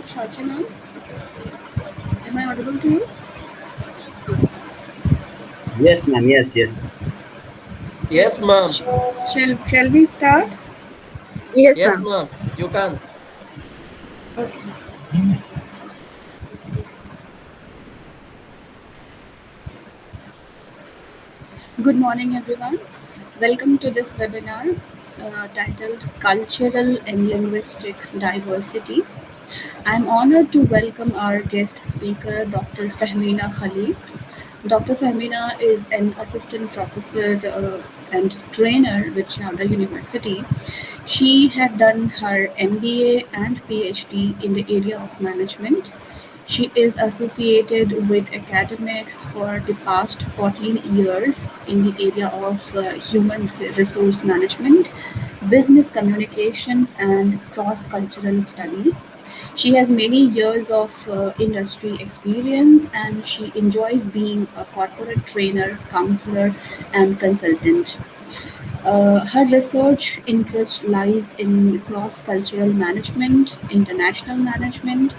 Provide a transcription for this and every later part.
Shachi ma'am, am I audible to you? Yes, ma'am. Yes, yes. Yes, ma'am. Shall we start? Yes, Yes, ma'am. ma'am. You can. Okay. Good morning, everyone. Welcome to this webinar titled Cultural and Linguistic Diversity. I'm honored to welcome our guest speaker, Dr. Fahmina Khaliq. Dr. Fahmina is an assistant professor and trainer with Sharda University. She had done her MBA and PhD in the area of management. She is associated with academics for the past 14 years in the area of human resource management, business communication, and cross cultural studies. She has many years of industry experience and she enjoys being a corporate trainer, counselor, and consultant. Her research interest lies in cross cultural management, international management,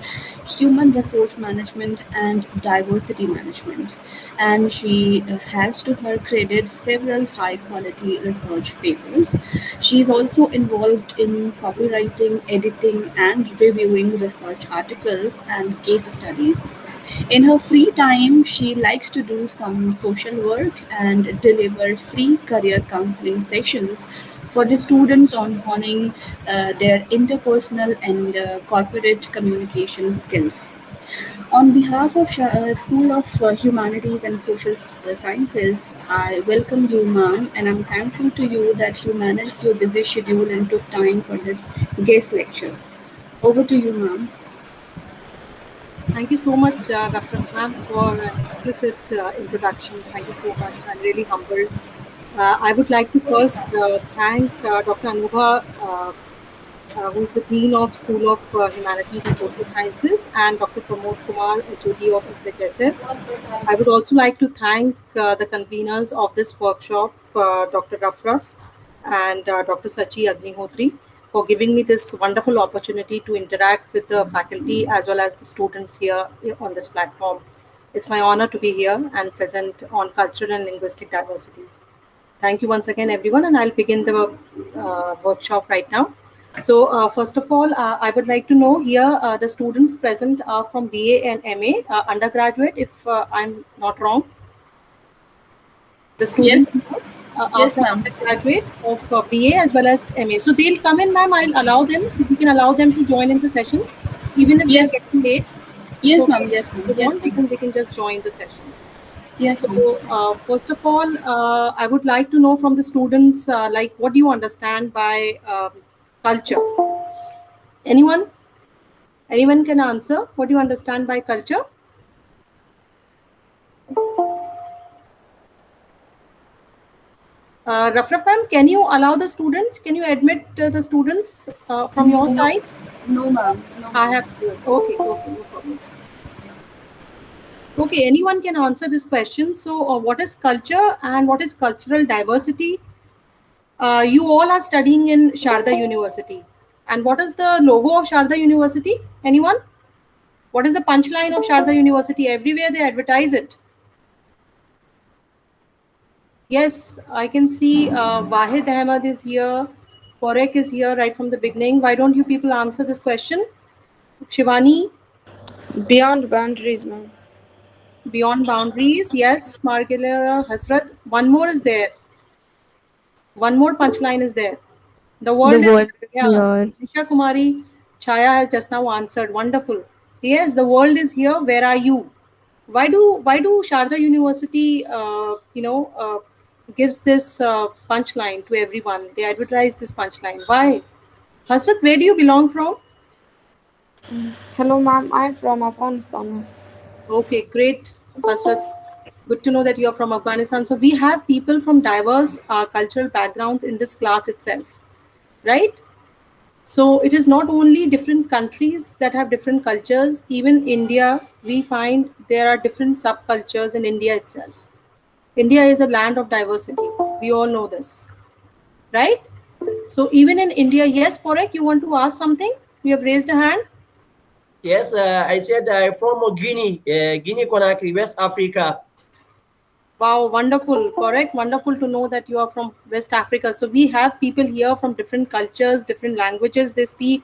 human resource management, and diversity management. And she has to her credit several high quality research papers. She is also involved in copywriting, editing, and reviewing research articles and case studies. In her free time, she likes to do some social work and deliver free career counseling sessions for the students on honing their interpersonal and corporate communication skills. On behalf of School of Humanities and Social Sciences, I welcome you, ma'am, and I'm thankful to you that you managed your busy schedule and took time for this guest lecture. Over to you, ma'am. Thank you so much, Dr. Ma'am, for an explicit introduction. Thank you so much. I'm really humbled. I would like to first thank Dr. Anubha, who is the Dean of School of Humanities and Social Sciences, and Dr. Pramod Kumar, HOD of SHSS. I would also like to thank the conveners of this workshop, Dr. Rafraf and Dr. Sachi Agnihotri, for giving me this wonderful opportunity to interact with the faculty as well as the students here on this platform. It's my honor to be here and present on cultural and linguistic diversity. Thank you once again, everyone, and I'll begin the workshop right now. So, first of all, I would like to know here the students present are from BA and MA, undergraduate, if I'm not wrong. The students Yes, are yes, from ma'am. undergraduate of BA as well as MA. So, they'll come in, ma'am. I'll allow them. We can allow them to join in the session, even if they're Yes, getting late. It's yes, okay. ma'am. Yes, If ma'am. they Yes, want, ma'am. they can just join the session. Yes, So, ma'am. first of all, I would like to know from the students, like, what do you understand by culture? Anyone? Anyone can answer. What do you understand by culture? Rafraf ma'am, can you allow the students? Can you admit the students from your No, side? no, ma'am. No, I ma'am. have. Okay, okay, no problem. Okay, anyone can answer this question. So, what is culture and what is cultural diversity? You all are studying in Sharda University. And what is the logo of Sharda University? Anyone? What is the punchline of Sharda University? Everywhere they advertise it. Yes, I can see Wahid Ahmed is here. Porek is here right from the beginning. Why don't you people answer this question? Shivani, Beyond boundaries, ma'am. beyond boundaries. Yes, Margilera Hasrat. One more is there. One more punchline is there. The The world is, world is yeah. here. Nisha Kumari Chaya has just now answered. Wonderful. Yes, the world is here. Where are you? Why do Sharda University gives this punchline to everyone? They advertise this punchline. Why? Hasrat, where do you belong from? Hello, ma'am. I'm from Afghanistan, ma'am. Okay, great, Hasrat. Good to know that you're from Afghanistan. So we have people from diverse cultural backgrounds in this class itself, right? So it is not only different countries that have different cultures. Even India, we find there are different subcultures in India itself. India is a land of diversity. We all know this, right? So even in India, yes, Porek, you want to ask something? You have raised a hand. Yes, I said I'm from Guinea, Guinea-Conakry, West Africa. Wow, wonderful. Correct. Wonderful to know that you are from West Africa. So we have people here from different cultures, different languages they speak,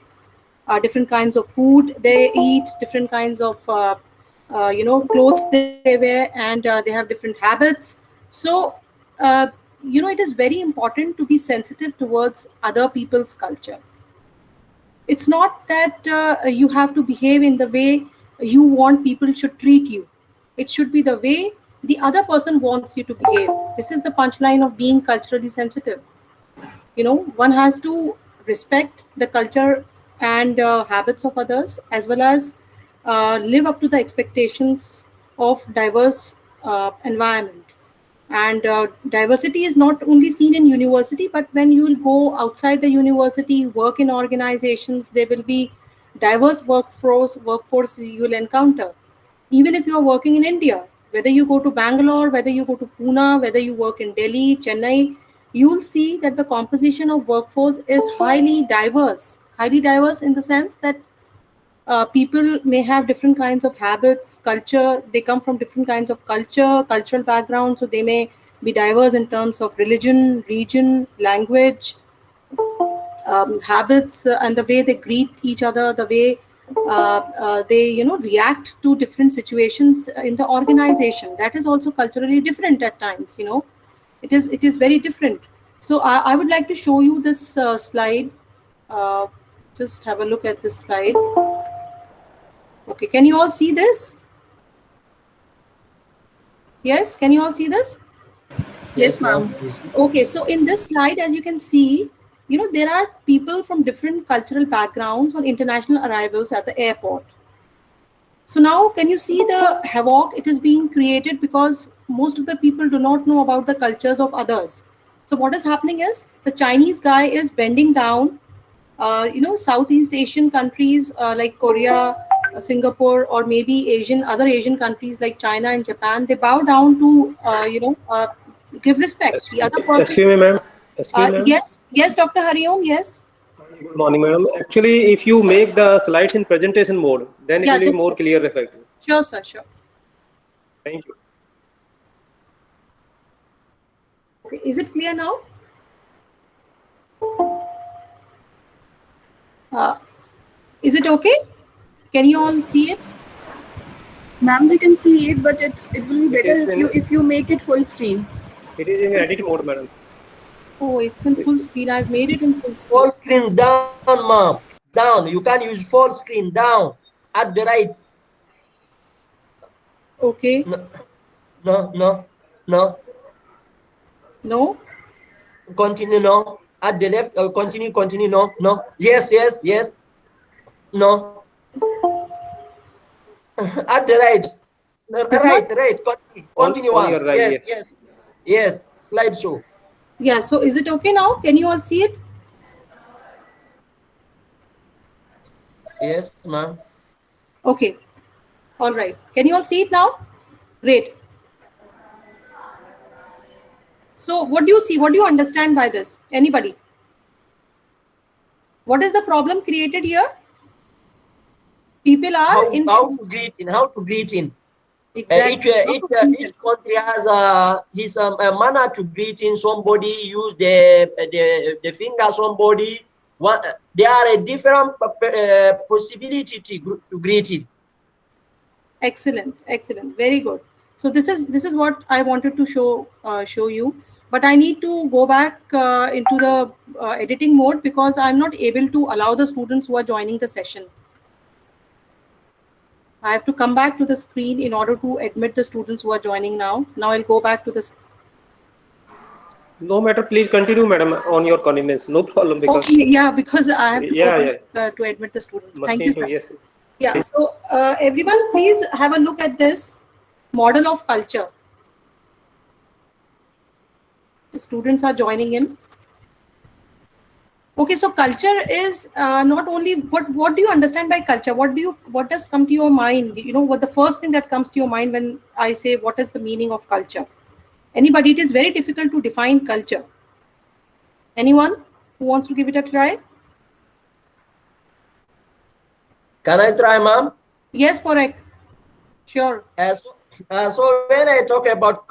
different kinds of food they eat, different kinds of clothes they wear, and they have different habits. So it is very important to be sensitive towards other people's culture. It's not that you have to behave in the way you want people should treat you. It should be the way the other person wants you to behave. This is the punchline of being culturally sensitive. One has to respect the culture and habits of others, as well as live up to the expectations of diverse environment. And diversity is not only seen in university, but when you will go outside the university, work in organizations, there will be diverse workforce you will encounter. Even if you are working in India, whether you go to Bangalore, whether you go to Pune, whether you work in Delhi, Chennai, you will see that the composition of workforce is highly diverse in the sense that people may have different kinds of habits, culture. They come from different kinds of cultural backgrounds. So they may be diverse in terms of religion, region, language, habits, and the way they greet each other, the way they react to different situations in the organization. That is also culturally different at times. It is very different. So I would like to show you this slide. Uh, just have a look at this slide. Okay, can you all see this? Yes, can you all see this? Yes, ma'am. Yes. Okay, so in this slide, as you can see, there are people from different cultural backgrounds on international arrivals at the airport. So now, can you see the havoc it is being created because most of the people do not know about the cultures of others. So what is happening is the Chinese guy is bending down. Southeast Asian countries like Korea, Singapore, or maybe other Asian countries like China and Japan, they bow down to give respect. The other person. Excuse me, ma'am. Excuse me, ma'am. Yes, Dr. Hariom, yes. Good morning, madam. Actually, if you make the slides in presentation mode, then it Yeah, will be just more clear effect. sure, sir, sure. Thank you. Okay, is it clear now? Is it okay? Can you all see it? Ma'am, we can see it, but it will be better is if you make it full screen. It is in edit mode, madam. Oh, it's in full screen. I've made it in full screen. Full screen down, ma'am. Down. You can use full screen down. At the right. Okay. No. No? Continue, no. At the left, continue, no. Yes. No. At the right. This Right. one? Continue On on. your right, Yes. Slideshow. Yeah, so is it okay now? Can you all see it? Yes, ma'am. Okay. All right. Can you all see it now? Great. So what do you see? What do you understand by this? Anybody? What is the problem created here? People are How in to greet in. exactly. Each country has his manner to greeting somebody. Use the finger somebody. There are a different possibility to greeting. Excellent, very good. So this is what I wanted to show you, but I need to go back into the editing mode because I'm not able to allow the students who are joining the session. I have to come back to the screen in order to admit the students who are joining now. Now I'll go back to the. No matter, please continue, madam, on your convenience. No problem. Because Okay, yeah, because I have to go back, to admit the students. must Thank you, need to, sir. yes. Yeah, so everyone, please have a look at this model of culture. The students are joining in. Okay, so culture is not only what do you understand by culture? What does come to your mind? What the first thing that comes to your mind when I say what is the meaning of culture? Anybody? It is very difficult to define culture. Anyone who wants to give it a try? Can I try, ma'am? Yes, Porek. Sure. So when I talk about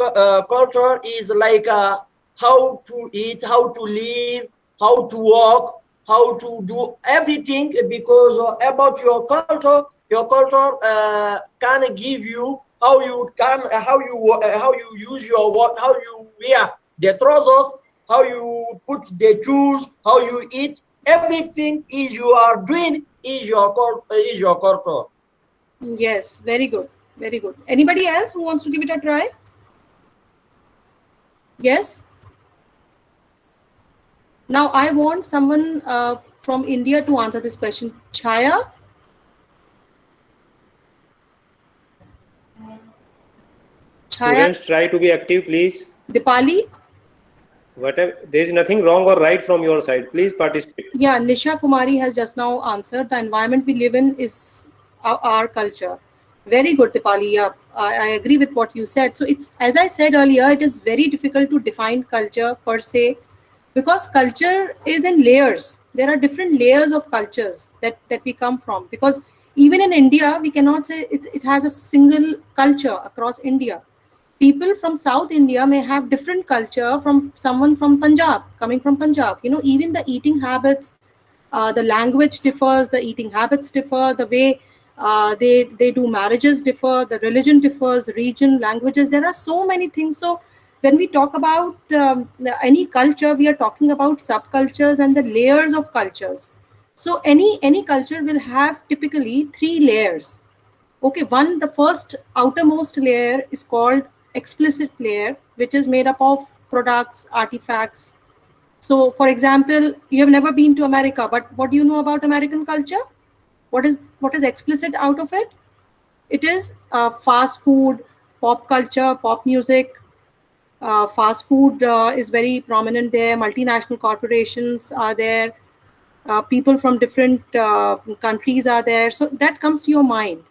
culture, is like how to eat, how to live, how to walk, how to do everything, because about your culture can give you how you use your what, how you wear the trousers, how you put the shoes, how you eat. Everything is you are doing is your culture. Yes, very good. Very good. Anybody else who wants to give it a try? Yes. Now I want someone from India to answer this question. Chaya? Chaya Students, try to be active, please. Dipali? Whatever, there is nothing wrong or right from your side. Please participate. Yeah, Nisha Kumari has just now answered. The environment we live in is our culture. Very good, Dipali. Yeah, I agree with what you said. So it's, as I said earlier, it is very difficult to define culture per se, because culture is in layers. There are different layers of cultures that we come from. Because even in India, we cannot say it has a single culture across India. People from South India may have different culture from someone from Punjab, coming from Punjab. You know, even the eating habits, the language differs, the eating habits differ, the way they do marriages differ, the religion differs, region, languages. There are so many things. So when we talk about any culture, we are talking about subcultures and the layers of cultures. So any culture will have typically 3 layers. Okay, one, the first outermost layer is called explicit layer, which is made up of products, artifacts. So, for example, you have never been to America, but what do you know about American culture? What is explicit out of it? It is fast food, pop culture, pop music. Fast food is very prominent there. Multinational corporations are there. People from different countries are there. So that comes to your mind.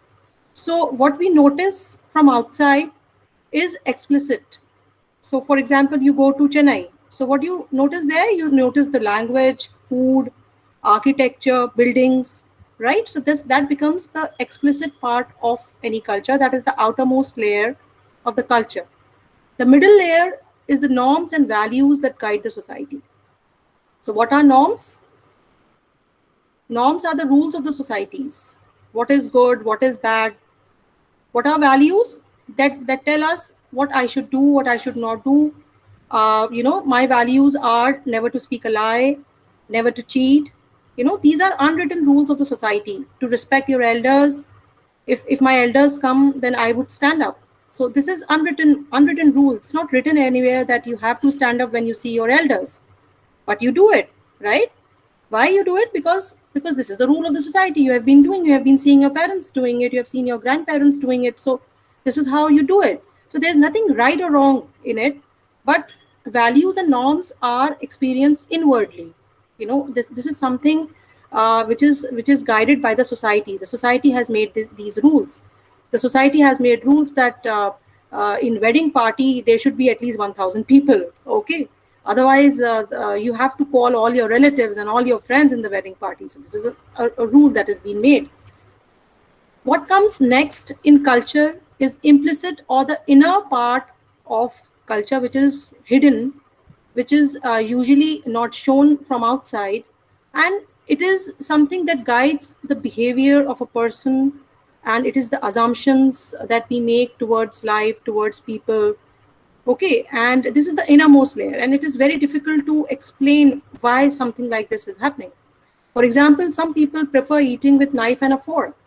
So what we notice from outside is explicit. So for example, you go to Chennai. So what you notice there, you notice the language, food, architecture, buildings, right? So that becomes the explicit part of any culture. That is the outermost layer of the culture. The middle layer is the norms and values that guide the society. So what are norms? Norms are the rules of the societies. What is good, what is bad. What are values? That tell us what I should do, what I should not do. My values are never to speak a lie, never to cheat. These are unwritten rules of the society. To respect your elders. If my elders come, then I would stand up. So this is unwritten rule. It's not written anywhere that you have to stand up when you see your elders, but you do it, right? Why you do it? Because this is the rule of the society. You have been seeing your parents doing it, you have seen your grandparents doing it, so this is how you do it. So there's nothing right or wrong in it, but values and norms are experienced inwardly. This is something which is guided by the society. The society has made these rules. The society has made rules that in wedding party there should be at least 1,000 people. Okay, otherwise you have to call all your relatives and all your friends in the wedding party. So this is a rule that has been made. What comes next in culture is implicit, or the inner part of culture, which is hidden, which is usually not shown from outside, and it is something that guides the behavior of a person, and it is the assumptions that we make towards life, towards people. Okay, and this is the innermost layer, and it is very difficult to explain why something like this is happening. For example, some people prefer eating with knife and a fork.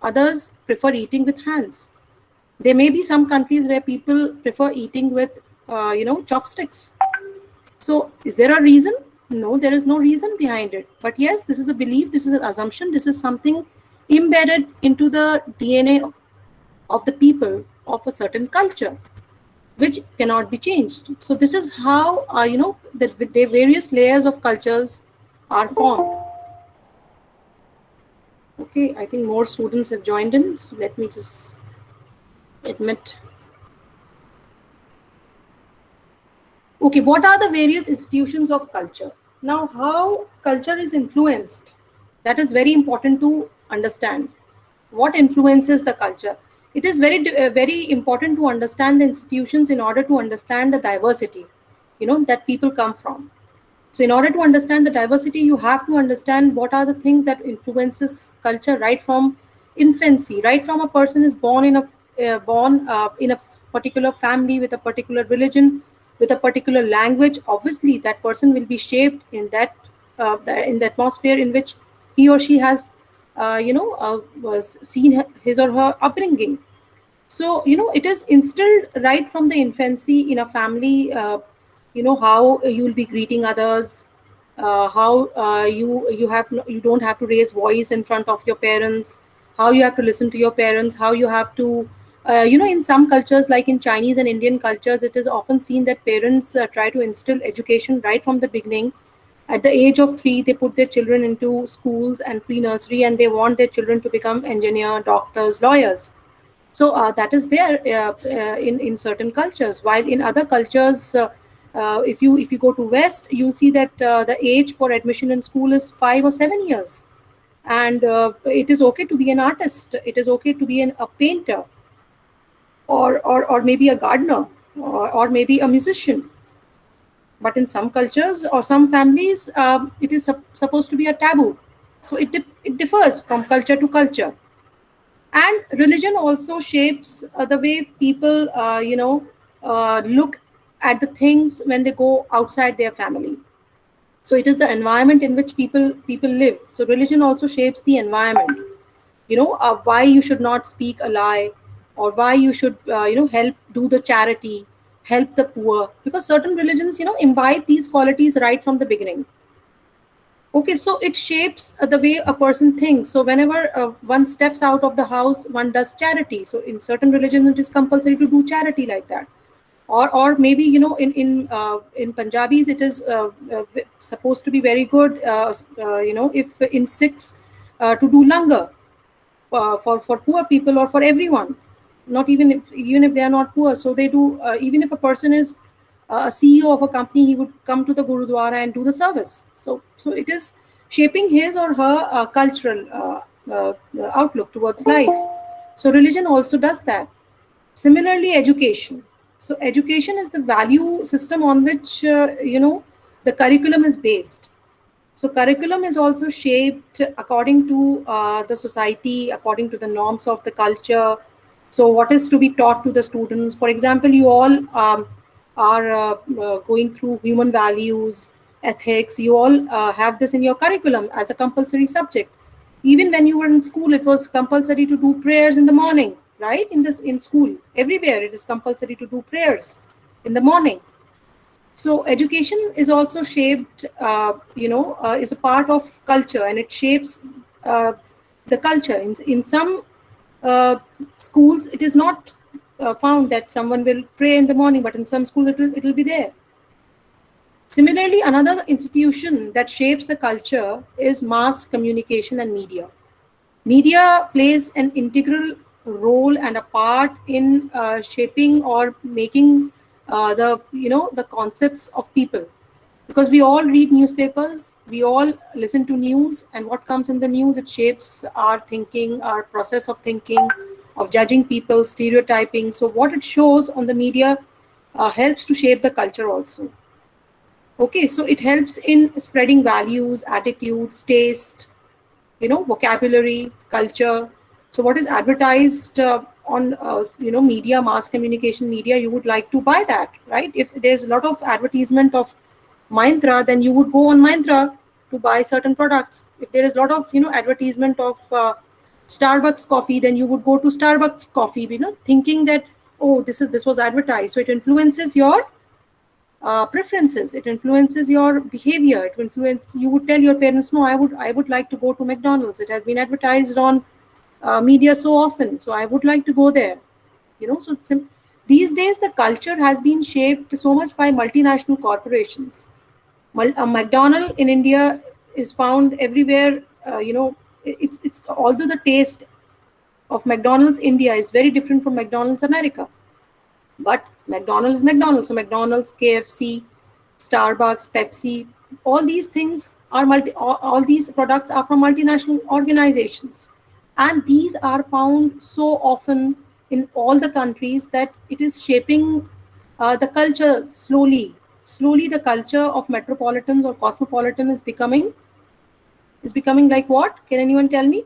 Others prefer eating with hands. There may be some countries where people prefer eating with, chopsticks. So is there a reason? No, there is no reason behind it. But yes, this is a belief, this is an assumption, this is something embedded into the DNA of the people of a certain culture, which cannot be changed. So this is how, the various layers of cultures are formed. Okay, I think more students have joined in. So let me just admit. Okay, what are the various institutions of culture? Now, how culture is influenced, that is very important to understand what influences the culture. It is very important to understand the institutions in order to understand the diversity, that people come from. So in order to understand the diversity, you have to understand what are the things that influences culture right from infancy, right from a person is born in a particular family with a particular religion, with a particular language. Obviously, that person will be shaped in in the atmosphere in which he or she has, was seen his or her upbringing. So it is instilled right from the infancy in a family. How you will be greeting others, how you don't have to raise voice in front of your parents, how you have to listen to your parents, how you have to, in some cultures like in Chinese and Indian cultures, it is often seen that parents try to instill education right from the beginning. At the age of 3, they put their children into schools and pre-nursery, and they want their children to become engineer, doctors, lawyers. So that is there in certain cultures. While in other cultures, if you go to West, you'll see that the age for admission in school is 5 or 7 years, and it is okay to be an artist. It is okay to be a painter, or maybe a gardener, or maybe a musician. But in some cultures or some families, it is supposed to be a taboo. So it differs from culture to culture. And religion also shapes the way people look at the things when they go outside their family. So it is the environment in which people live. So religion also shapes the environment. Why you should not speak a lie, or why you should help, do the charity, help the poor, because certain religions imbibe these qualities right from the beginning. Okay, so it shapes the way a person thinks. So whenever one steps out of the house, one does charity. So in certain religions, it is compulsory to do charity like that. Or maybe in Punjabis, it is supposed to be very good. If in Sikhs, to do langar for poor people or for everyone, not even if they are not poor. So they do. Even if a person is a CEO of a company, he would come to the Gurudwara and do the service. So it is shaping his or her cultural outlook towards life. So religion also does that. Similarly, education. So education is the value system on which the curriculum is based. So curriculum is also shaped according to the society, according to the norms of the culture. So what is to be taught to the students? For example, you all are going through human values, ethics. You all have this in your curriculum as a compulsory subject. Even when you were in school, it was compulsory to do prayers in the morning, right? In school, everywhere it is compulsory to do prayers in the morning. So education is also shaped, is a part of culture, and it shapes the culture. In some schools, it is not found that someone will pray in the morning, but in some schools it will be there. Similarly, another institution that shapes the culture is mass communication and media. Media plays an integral role and a part in shaping or making the concepts of people, because we all read newspapers, we all listen to news, and what comes in the news, it shapes our thinking, our process of thinking, of judging people, stereotyping. So what it shows on the media helps to shape the culture also. Okay, so it helps in spreading values, attitudes, taste, vocabulary, culture. So what is advertised on media, mass communication media, you would like to buy that, right? If there's a lot of advertisement of Myntra, then you would go on Myntra to buy certain products. If there is a lot of advertisement of Starbucks coffee, then you would go to Starbucks coffee, thinking that, oh, this was advertised. So it influences your preferences, it influences your behavior. You would tell your parents, no, I would like to go to McDonald's, it has been advertised on media so often, so I would like to go there. So these days the culture has been shaped so much by multinational corporations. A McDonald's in India is found everywhere. It's although the taste of McDonald's India is very different from McDonald's America, but McDonald's is McDonald's. So McDonald's, KFC, Starbucks, Pepsi, all these things are all these products are from multinational organizations. And these are found so often in all the countries that it is shaping the culture slowly. Slowly, the culture of metropolitans or cosmopolitan is becoming like what? Can anyone tell me?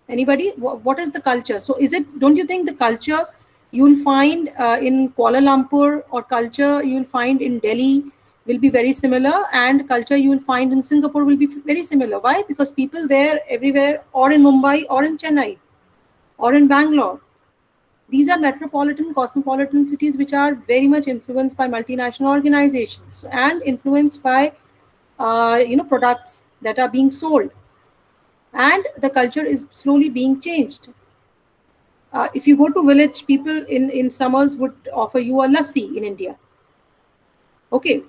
Anybody? What is the culture? So is it, don't you think the culture you'll find in Kuala Lumpur or culture you'll find in Delhi will be very similar, and culture you will find in Singapore will be very similar? Why? Because people there everywhere, or in Mumbai or in Chennai or in Bangalore, these are metropolitan, cosmopolitan cities which are very much influenced by multinational organizations and influenced by products that are being sold, and the culture is slowly being changed. If you go to village, people in summers would offer you a lassi in India. Okay,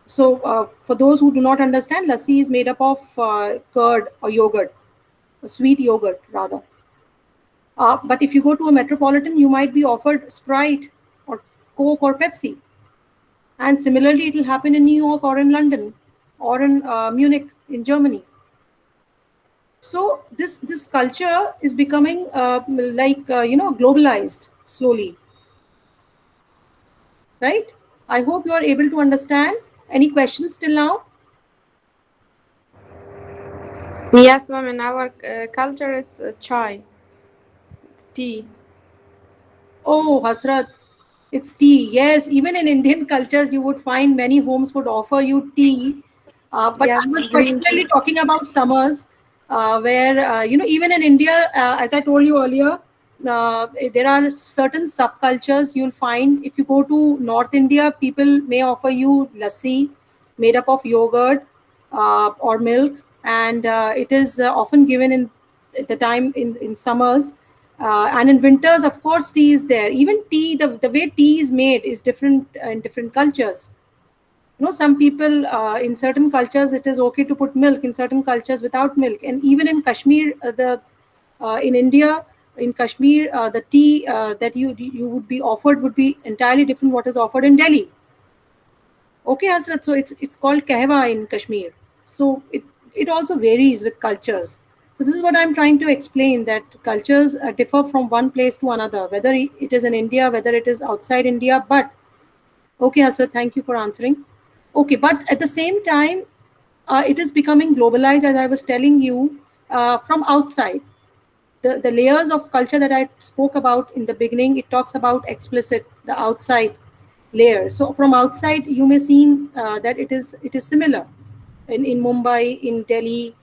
so for those who do not understand, lassi is made up of curd or yogurt, a sweet yogurt rather. But if you go to a metropolitan, you might be offered Sprite or Coke or Pepsi. And similarly, it will happen in New York or in London or in Munich in Germany. So this culture is becoming globalized slowly, right? I hope you are able to understand. Any questions till now? Yes, ma'am. In our culture, it's chai, tea. Oh, Hasrat, it's tea. Yes, even in Indian cultures, you would find many homes would offer you tea. But I Yes, was green particularly tea. talking about summers, where, even in India, as I told you earlier, there are certain subcultures you'll find. If you go to North India, people may offer you lassi made up of yogurt or milk, and it is often given in the time in summers. And in winters, of course, tea is there. Even tea, the way tea is made is different in different cultures. Some people in certain cultures it is okay to put milk, in certain cultures without milk. And even in Kashmir, the in India, in Kashmir, the tea that you would be offered would be entirely different what is offered in Delhi. Okay, Hasrat. So it's called kahwa in Kashmir. So it also varies with cultures. So this is what I'm trying to explain, that cultures differ from one place to another, whether it is in India, whether it is outside India. But okay, Hasrat, thank you for answering. Okay, but at the same time, it is becoming globalized, as I was telling you, from outside. The layers of culture that I spoke about in the beginning, it talks about explicit, the outside layer. So from outside, you may seem that it is similar. In Mumbai, in Delhi,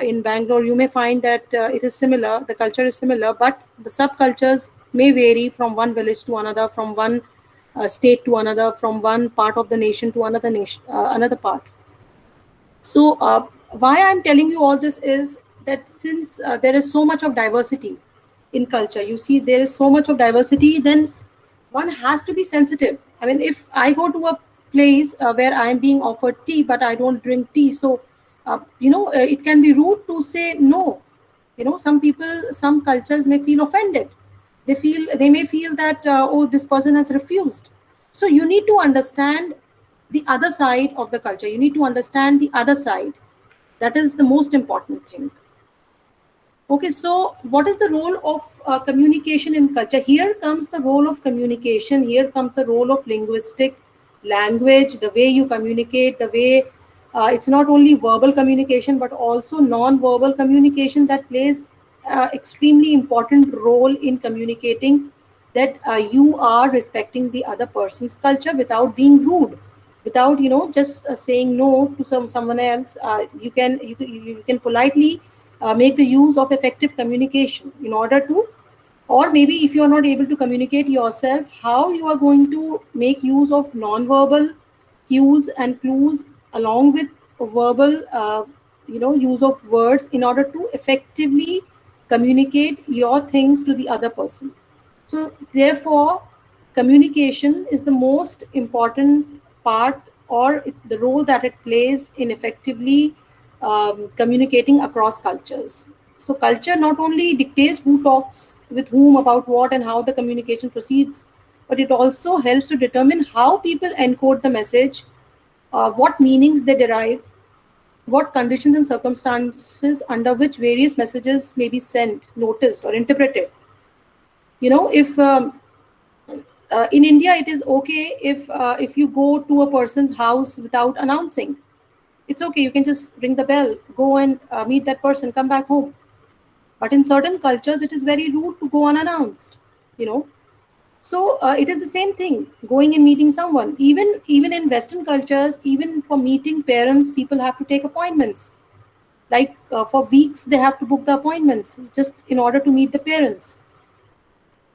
in Bangalore, you may find that it is similar. The culture is similar, but the subcultures may vary from one village to another, from one state to another, from one part of the nation to another nation, another part. So, why I'm telling you all this is that since there is so much of diversity in culture, you see, there is so much of diversity, then one has to be sensitive. I mean, if I go to a place where I'm being offered tea, but I don't drink tea, so, it can be rude to say no. Some people, some cultures may feel offended. They may feel that, oh, this person has refused. So you need to understand the other side of the culture. You need to understand the other side. That is the most important thing. Okay, so what is the role of communication in culture? Here comes the role of communication. Here comes the role of linguistic language, the way you communicate, the way it's not only verbal communication but also non-verbal communication that plays extremely important role in communicating that you are respecting the other person's culture without being rude, without just saying no to someone else. You can politely make the use of effective communication in order to, or maybe if you are not able to communicate yourself, how you are going to make use of non-verbal cues and clues along with verbal use of words in order to effectively communicate your things to the other person. So therefore, communication is the most important part, or the role that it plays in effectively communicating across cultures. So culture not only dictates who talks with whom about what and how the communication proceeds, but it also helps to determine how people encode the message, what meanings they derive, what conditions and circumstances under which various messages may be sent, noticed, or interpreted. You know, if in India, it is okay if you go to a person's house without announcing. It's okay. You can just ring the bell, go and meet that person, come back home. But in certain cultures, it is very rude to go unannounced. You know, so it is the same thing. Going and meeting someone, even in Western cultures, even for meeting parents, people have to take appointments. Like for weeks, they have to book the appointments just in order to meet the parents.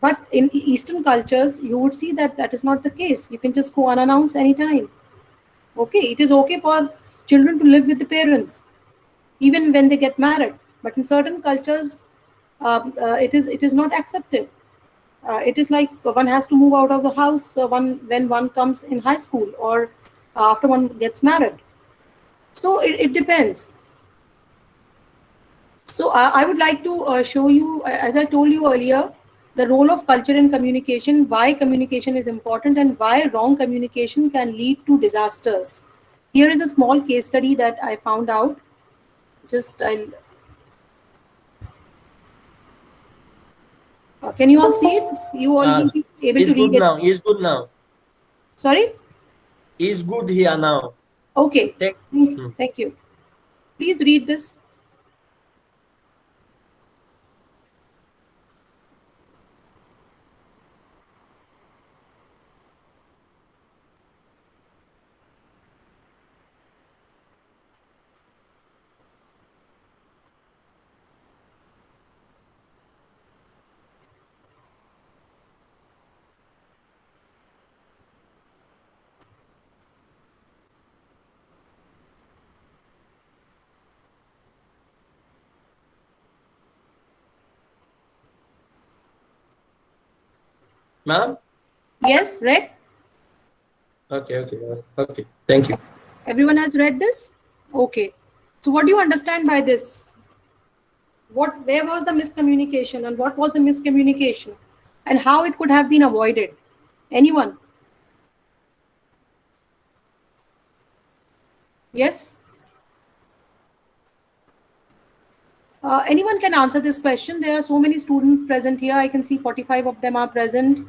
But in Eastern cultures, you would see that that is not the case. You can just go unannounced anytime. Okay, it is okay for children to live with the parents, even when they get married. But in certain cultures, it is not accepted. It is like one has to move out of the house when one comes in high school or after one gets married. So it depends. So I would like to show you, as I told you earlier, the role of culture in communication, why communication is important, and why wrong communication can lead to disasters. Here is a small case study that I found out. Can you all see it? You all will be able to read it. Now. It's good now. Sorry? It's good here now. Okay. Thank you. Please read this. Ma'am? Yes, read? Okay. Thank you. Everyone has read this? Okay. So what do you understand by this? Where was the miscommunication, and what was the miscommunication, and how it could have been avoided? Anyone? Yes? Anyone can answer this question. There are so many students present here. I can see 45 of them are present.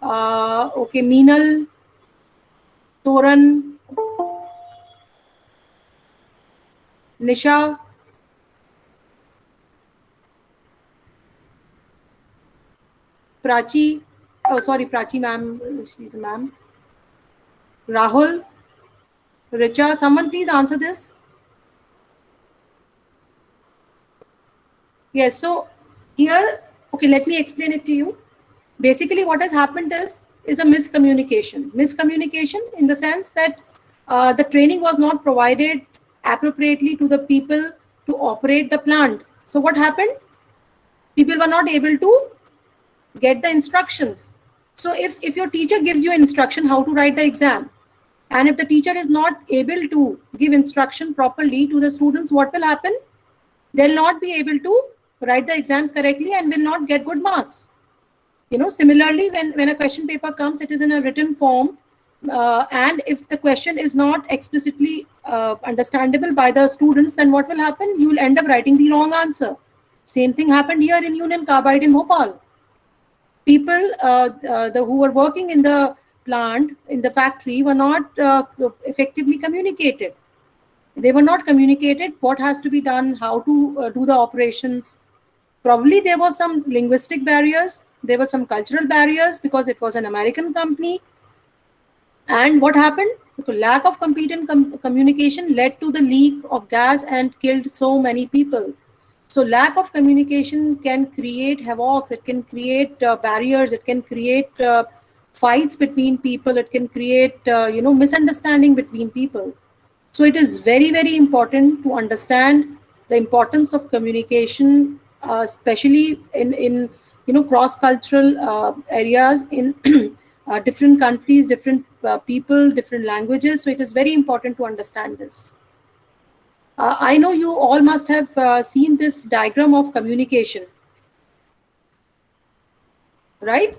Okay, Meenal, Toran, Nisha, Prachi. Oh, sorry, Prachi ma'am. She's a ma'am. Rahul, Richa. Someone please answer this. Yes, so here, okay, let me explain it to you. Basically, what has happened is a miscommunication. Miscommunication in the sense that the training was not provided appropriately to the people to operate the plant. So what happened? People were not able to get the instructions. So if your teacher gives you instruction how to write the exam, and if the teacher is not able to give instruction properly to the students, what will happen? They'll not be able to write the exams correctly and will not get good marks. You know, similarly, when a question paper comes, it is in a written form, and if the question is not explicitly understandable by the students, then what will happen? You will end up writing the wrong answer. Same thing happened here in Union Carbide in Bhopal. People who were working in the plant, in the factory, were not effectively communicated. They were not communicated what has to be done, how to do the operations. Probably there was some linguistic barriers, there were some cultural barriers because it was an American company. And what happened? Because lack of competent communication led to the leak of gas and killed so many people. So lack of communication can create havoc, it can create barriers, it can create fights between people, it can create misunderstanding between people. So it is very, very important to understand the importance of communication, especially in cross-cultural areas in different countries, different people, different languages. So it is very important to understand this. I know you all must have seen this diagram of communication, right?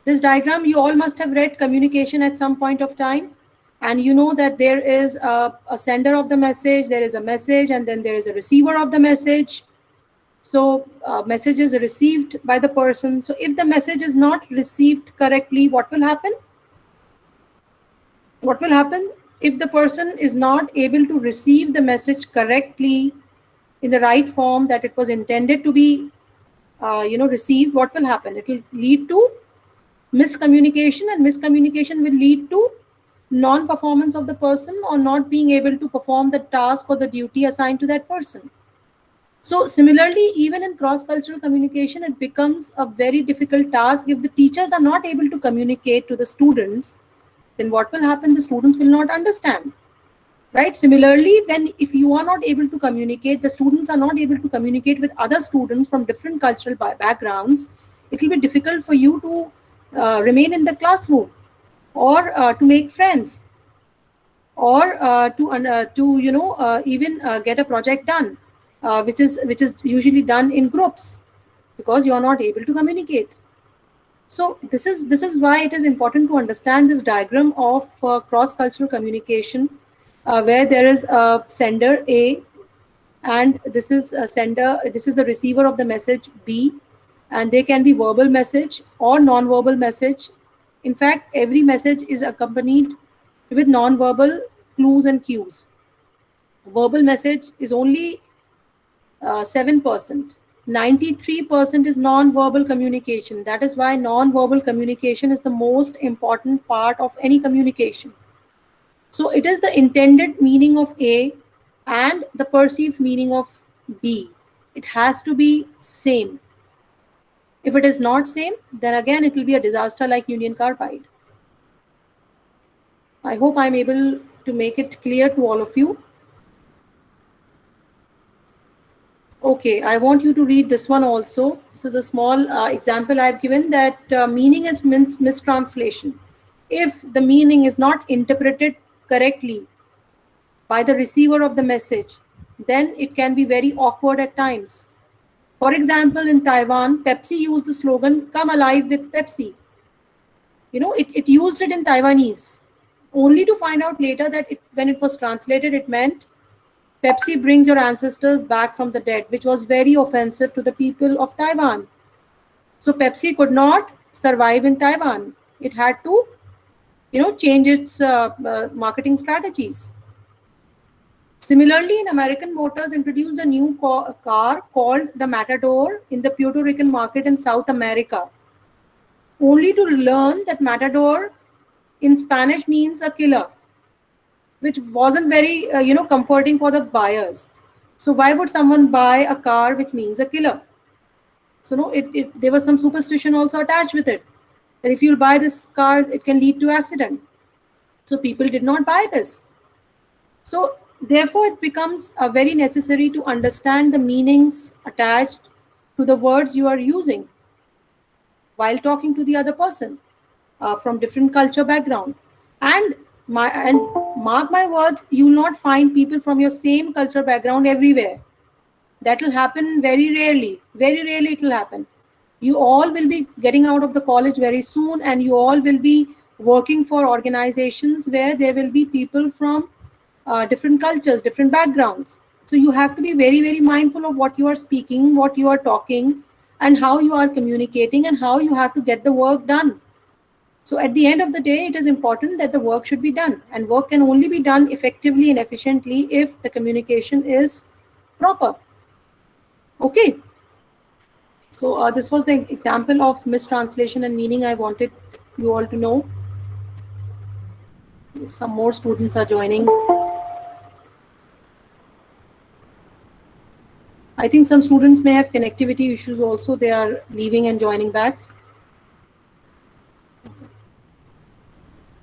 This diagram, you all must have read communication at some point of time. and you know that there is a sender of the message, there is a message, and then there is a receiver of the message. So message is received by the person. So if the message is not received correctly, what will happen? What will happen if the person is not able to receive the message correctly in the right form that it was intended to be received? What will happen? It will lead to miscommunication, and miscommunication will lead to non-performance of the person, or not being able to perform the task or the duty assigned to that person. So similarly, even in cross-cultural communication, it becomes a very difficult task. If the teachers are not able to communicate to the students, then what will happen? The students will not understand, right? Similarly, if you are not able to communicate, the students are not able to communicate with other students from different cultural backgrounds, it will be difficult for you to remain in the classroom, or to make friends, or even get a project done, which is usually done in groups, because you are not able to communicate. So this is why it is important to understand this diagram of cross-cultural communication, where there is a sender A, and this is a sender, this is the receiver of the message B, and they can be verbal message or non-verbal message. In fact, every message is accompanied with non-verbal clues and cues. Verbal message is only 7%. 93% is non-verbal communication. That is why non-verbal communication is the most important part of any communication. So it is the intended meaning of A and the perceived meaning of B. It has to be same. If it is not same, then again it will be a disaster like Union Carbide. I hope I'm able to make it clear to all of you. Okay, I want you to read this one also. This is a small example I've given, that meaning is mistranslation. If the meaning is not interpreted correctly by the receiver of the message, then it can be very awkward at times. For example, in Taiwan, Pepsi used the slogan, "Come alive with Pepsi." You know, it used it in Taiwanese, only to find out later that when it was translated, it meant Pepsi brings your ancestors back from the dead, which was very offensive to the people of Taiwan. So Pepsi could not survive in Taiwan. It had to, change its marketing strategies. Similarly, in American Motors introduced a new car called the Matador in the Puerto Rican market in South America, only to learn that Matador in Spanish means a killer, which wasn't very, comforting for the buyers. So why would someone buy a car which means a killer? So no, there was some superstition also attached with it, that if you buy this car, it can lead to accident. So people did not buy this. So therefore, it becomes very necessary to understand the meanings attached to the words you are using while talking to the other person from different culture background. And mark my words, you will not find people from your same culture background everywhere. That will happen very rarely. Very rarely it will happen. You all will be getting out of the college very soon, and you all will be working for organizations where there will be people from different cultures, different backgrounds. So you have to be very, very mindful of what you are speaking, what you are talking, and how you are communicating, and how you have to get the work done. So at the end of the day, it is important that the work should be done, and work can only be done effectively and efficiently if the communication is proper. Okay. So this was the example of mistranslation and meaning I wanted you all to know. Some more students are joining. I think some students may have connectivity issues also. They are leaving and joining back.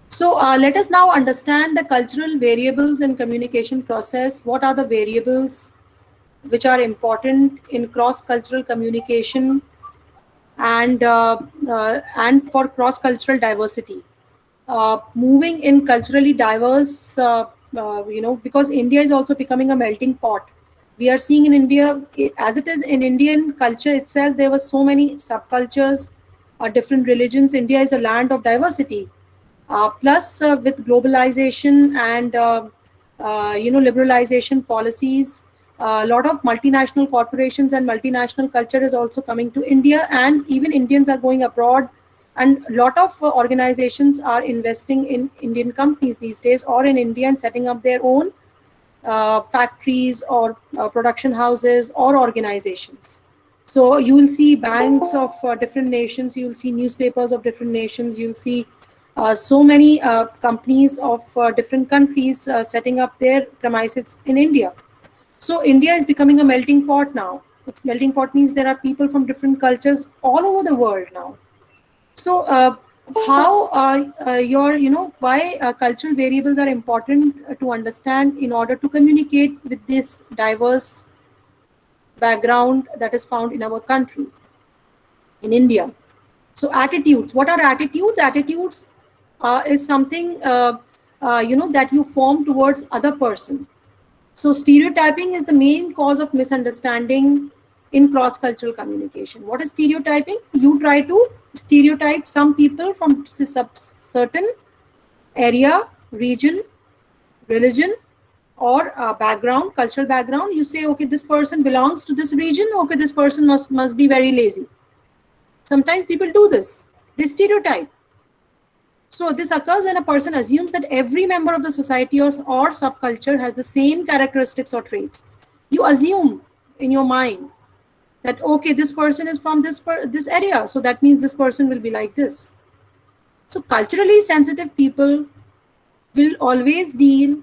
So let us now understand the cultural variables in communication process. What are the variables which are important in cross-cultural communication and for cross-cultural diversity? Moving in culturally diverse, because India is also becoming a melting pot. We are seeing in India, as it is in Indian culture itself, there were so many subcultures, different religions. India is a land of diversity. Plus, with globalization and liberalization policies, a lot of multinational corporations and multinational culture is also coming to India, and even Indians are going abroad, and a lot of organizations are investing in Indian companies these days, or in India, and setting up their own factories or production houses or organizations. So you will see banks of different nations, you will see newspapers of different nations, you will see so many companies of different countries setting up their premises in India. So India is becoming a melting pot now. It's melting pot means there are people from different cultures all over the world now. So how why cultural variables are important to understand in order to communicate with this diverse background that is found in our country, in India. So attitudes, what are attitudes? Attitudes is something that you form towards other person. So stereotyping is the main cause of misunderstanding in cross-cultural communication. What is stereotyping? You try to stereotype some people from certain area, region, religion, or background, cultural background. You say, okay, this person belongs to this region. Okay, this person must be very lazy. Sometimes people do this. They stereotype. So this occurs when a person assumes that every member of the society or subculture has the same characteristics or traits. You assume in your mind that, okay, this person is from this area, so that means this person will be like this. So culturally sensitive people will always deal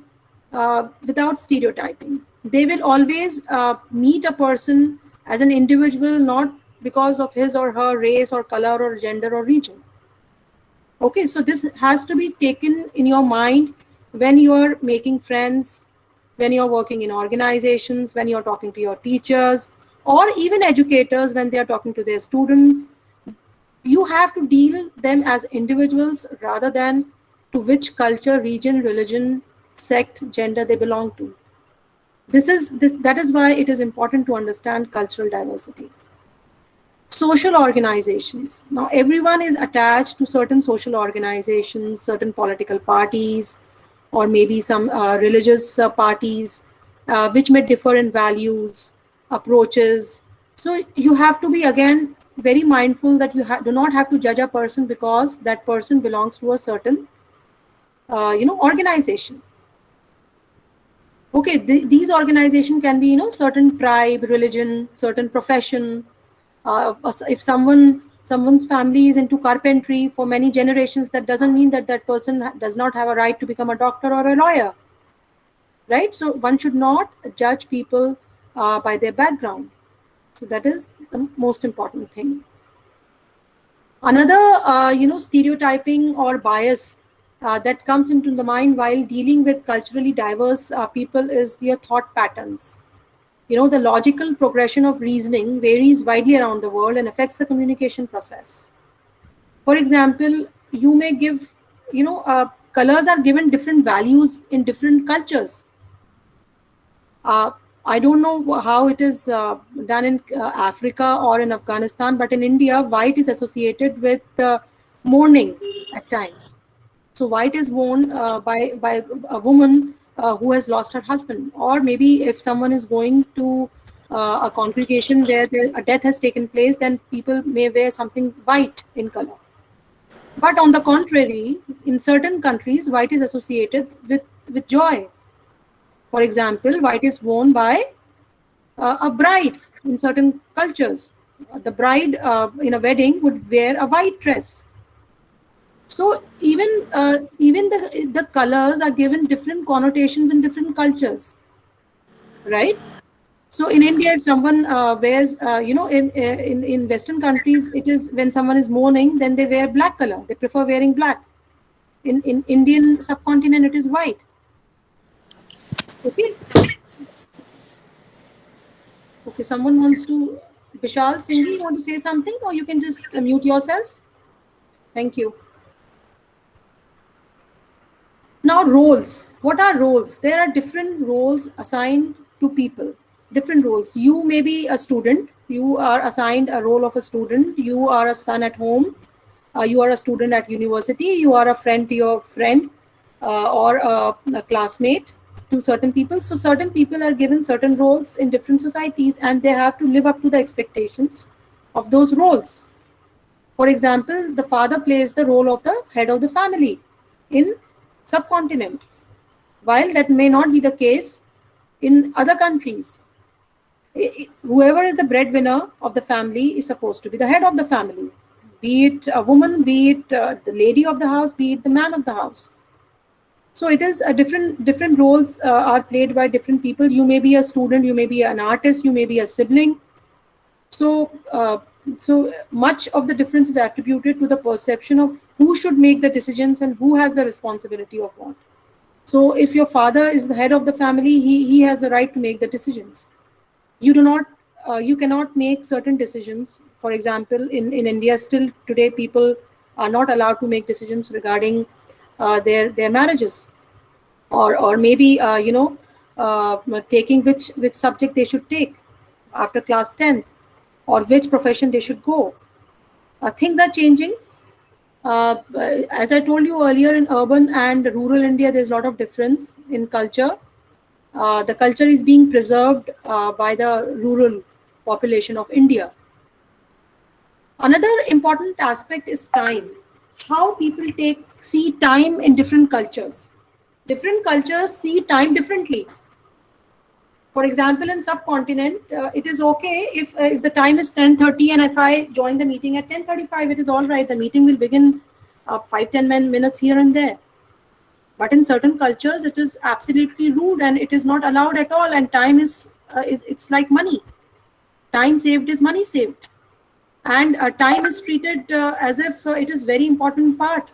without stereotyping. They will always meet a person as an individual, not because of his or her race or color or gender or region. Okay, so this has to be taken in your mind when you're making friends, when you're working in organizations, when you're talking to your teachers, or even educators when they are talking to their students. You have to deal them as individuals rather than to which culture, region, religion, sect, gender they belong to. That is why it is important to understand cultural diversity. Social organizations. Now, everyone is attached to certain social organizations, certain political parties, or maybe some religious parties, which may differ in values, approaches. So you have to be, again, very mindful that you do not have to judge a person because that person belongs to a certain, organization. Okay, these organizations can be, certain tribe, religion, certain profession. If someone's family is into carpentry for many generations, that doesn't mean that that person does not have a right to become a doctor or a lawyer, right? So one should not judge people by their background. So that is the most important thing. Another, stereotyping or bias that comes into the mind while dealing with culturally diverse people is their thought patterns. The logical progression of reasoning varies widely around the world and affects the communication process. For example, you may give, colors are given different values in different cultures. I don't know how it is done in Africa or in Afghanistan, but in India, white is associated with mourning at times. So white is worn by a woman who has lost her husband, or maybe if someone is going to a congregation where a death has taken place, then people may wear something white in color. But on the contrary, in certain countries, white is associated with joy. For example, white is worn by a bride in certain cultures. The bride in a wedding would wear a white dress. So even the colors are given different connotations in different cultures, right? So in India, if someone wears, in Western countries, it is when someone is mourning, then they wear black color. They prefer wearing black. In Indian subcontinent, it is white. Okay. Okay, someone wants to, Vishal Singhi, you want to say something, or you can just mute yourself? Thank you. Now, roles. What are roles? There are different roles assigned to people. Different roles. You may be a student. You are assigned a role of a student. You are a son at home. You are a student at university, you are a friend to your friend, or a classmate to certain people. So certain people are given certain roles in different societies, and they have to live up to the expectations of those roles. For example, the father plays the role of the head of the family in subcontinent, while that may not be the case in other countries. Whoever is the breadwinner of the family is supposed to be the head of the family, be it a woman, be it the lady of the house, be it the man of the house. So it is a different roles are played by different people. You may be a student, you may be an artist, you may be a sibling. So so much of the difference is attributed to the perception of who should make the decisions and who has the responsibility of what. So if your father is the head of the family, he has the right to make the decisions. You do not you cannot make certain decisions. For example, in India still today, people are not allowed to make decisions regarding their marriages, or maybe taking which subject they should take after class 10th, or which profession they should go. Things are changing. As I told you earlier, in urban and rural India, there's a lot of difference in culture. The culture is being preserved by the rural population of India. Another important aspect is time. How people see time in different cultures. Different cultures see time differently. For example, in subcontinent, it is okay if the time is 10:30 and if I join the meeting at 10:35, it is all right. The meeting will begin 5-10 minutes here and there. But in certain cultures, it is absolutely rude and it is not allowed at all. And time is it's like money. Time saved is money saved, and time is treated as if it is very important part.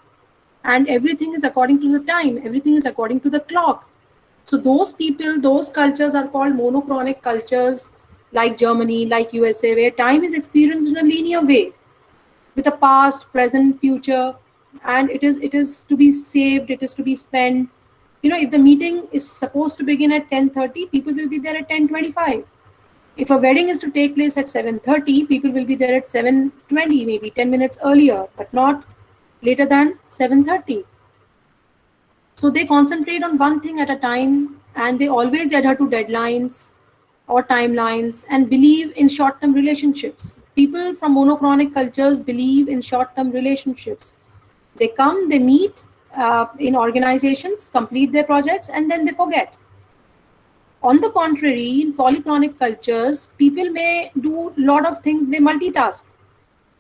And everything is according to the time. Everything is according to the clock. So those people, those cultures are called monochronic cultures, like Germany, like USA, where time is experienced in a linear way, with a past, present, future, and it is to be saved, it is to be spent. If the meeting is supposed to begin at 10:30, people will be there at 10:25. If a wedding is to take place at 7:30, people will be there at 7:20, maybe 10 minutes earlier, but not later than 7:30. So they concentrate on one thing at a time, and they always adhere to deadlines or timelines and believe in short-term relationships. People from monochronic cultures believe in short-term relationships. They come, they meet in organizations, complete their projects, and then they forget. On the contrary, in polychronic cultures, people may do a lot of things. They multitask.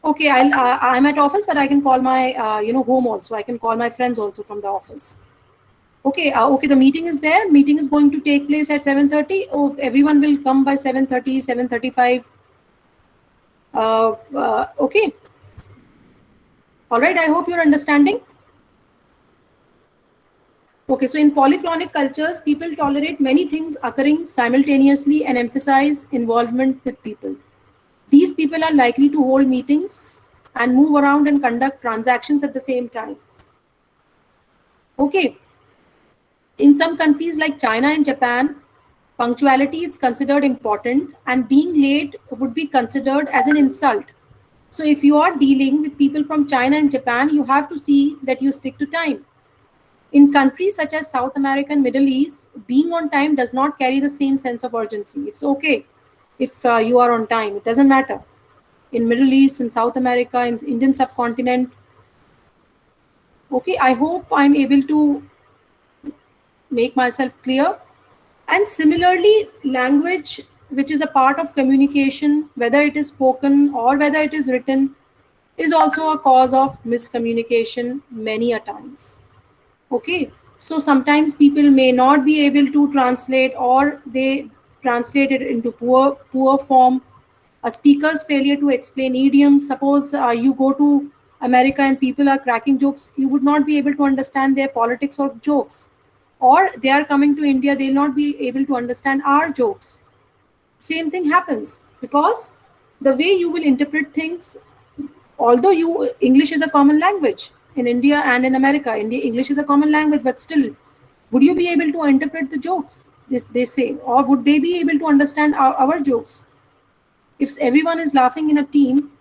Okay, I'm at office, but I can call my home also. I can call my friends also from the office. Okay, the meeting is there. Meeting is going to take place at 7:30. Oh, everyone will come by 7:30, 7:35. Okay. All right, I hope you're understanding. Okay, so in polychronic cultures, people tolerate many things occurring simultaneously and emphasize involvement with people. These people are likely to hold meetings and move around and conduct transactions at the same time. Okay. In some countries like China and Japan, punctuality is considered important, and being late would be considered as an insult. So if you are dealing with people from China and Japan, you have to see that you stick to time. In countries such as South America and Middle East, being on time does not carry the same sense of urgency. It's okay if you are on time. It doesn't matter. In Middle East, in South America, in Indian subcontinent. Okay, I hope I'm able to make myself clear. And similarly, language, which is a part of communication, whether it is spoken or whether it is written, is also a cause of miscommunication many a times. Okay, so sometimes people may not be able to translate, or they translate it into poor form. A speaker's failure to explain idioms. Suppose you go to America and people are cracking jokes, you would not be able to understand their politics or jokes. Or they are coming to India, they'll not be able to understand our jokes. Same thing happens, because the way you will interpret things, although English is a common language in India and in America, English is a common language, but still, would you be able to interpret the jokes they say, or would they be able to understand our jokes? If everyone is laughing in a team,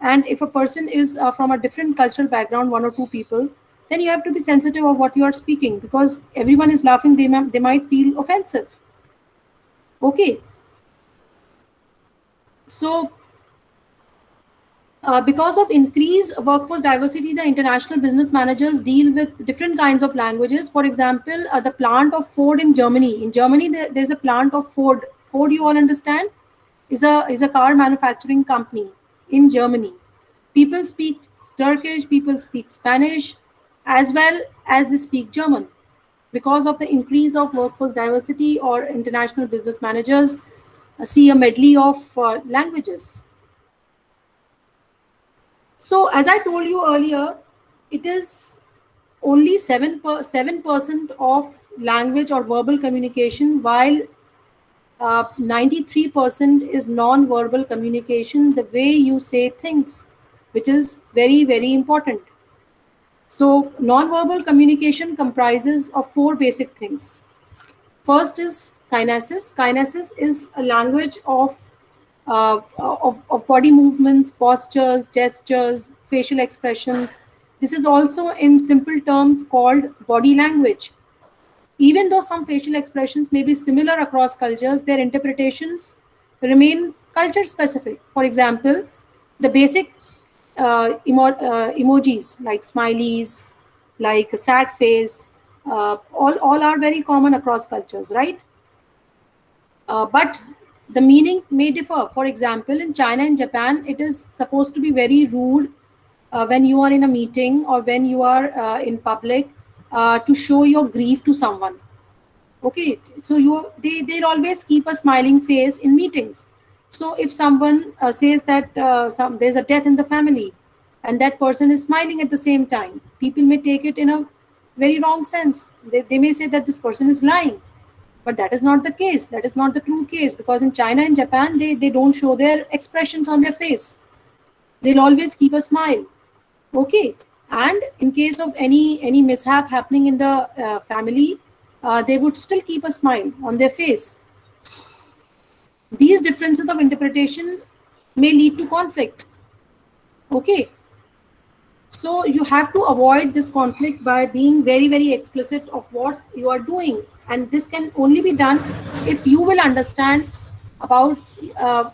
And if a person is from a different cultural background, one or two people, then you have to be sensitive of what you are speaking, because everyone is laughing, they might feel offensive. Okay. So because of increased workforce diversity, the international business managers deal with different kinds of languages. For example, the plant of Ford in Germany. In Germany, there's a plant of Ford. Ford, you all understand, is a car manufacturing company in Germany. People speak Turkish, people speak Spanish, as well as they speak German. Because of the increase of workforce diversity, or international business managers see a medley of languages. So, as I told you earlier, it is only 7% of language or verbal communication, while 93% is non-verbal communication, the way you say things, which is very, very important. So, non-verbal communication comprises of 4 basic things. First is kinesis. Kinesis is a language of body movements, postures, gestures, facial expressions. This is also in simple terms called body language. Even though some facial expressions may be similar across cultures, their interpretations remain culture specific. For example, the basic emojis like smileys, like a sad face, all are very common across cultures, right? But the meaning may differ. For example, in China and Japan, it is supposed to be very rude when you are in a meeting or when you are in public to show your grief to someone. Okay, so they'll always keep a smiling face in meetings. So if someone says that there's a death in the family and that person is smiling at the same time, people may take it in a very wrong sense. They may say that this person is lying. But that is not the case. That is not the true case, because in China and Japan, they don't show their expressions on their face. They'll always keep a smile. Okay. And in case of any mishap happening in the family, they would still keep a smile on their face. These differences of interpretation may lead to conflict. Okay. So you have to avoid this conflict by being very, very explicit of what you are doing. And this can only be done if you will understand about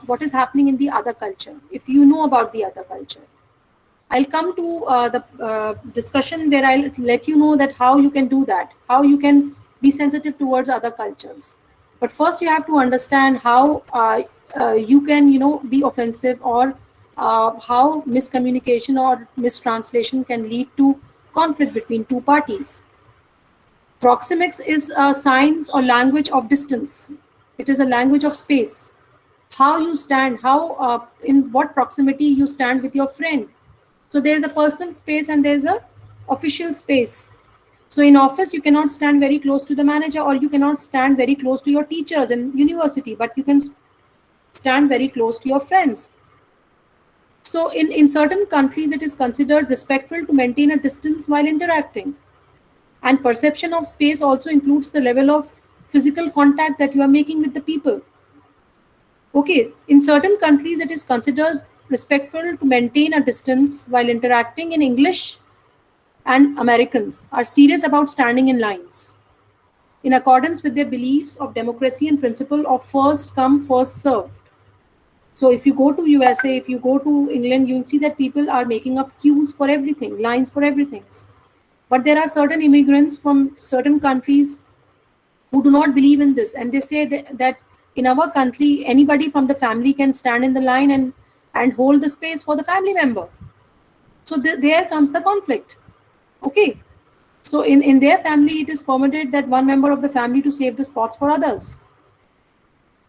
what is happening in the other culture, if you know about the other culture. I'll come to the discussion where I'll let you know that how you can do that, how you can be sensitive towards other cultures. But first you have to understand how you can, be offensive, or how miscommunication or mistranslation can lead to conflict between two parties. Proxemics is a science or language of distance. It is a language of space. How you stand, how in what proximity you stand with your friend. So there's a personal space and there's a official space. So in office, you cannot stand very close to the manager, or you cannot stand very close to your teachers in university, but you can stand very close to your friends. So in certain countries, it is considered respectful to maintain a distance while interacting. And perception of space also includes the level of physical contact that you are making with the people. Okay, in certain countries, it is considered respectful to maintain a distance while interacting. In English, and Americans are serious about standing in lines in accordance with their beliefs of democracy and principle of first come, first served. So if you go to USA, if you go to England, you'll see that people are making up queues for everything, lines for everything. But there are certain immigrants from certain countries who do not believe in this, and they say that in our country, anybody from the family can stand in the line and hold the space for the family member. So there comes the conflict. Okay. So in their family, it is permitted that one member of the family to save the spots for others.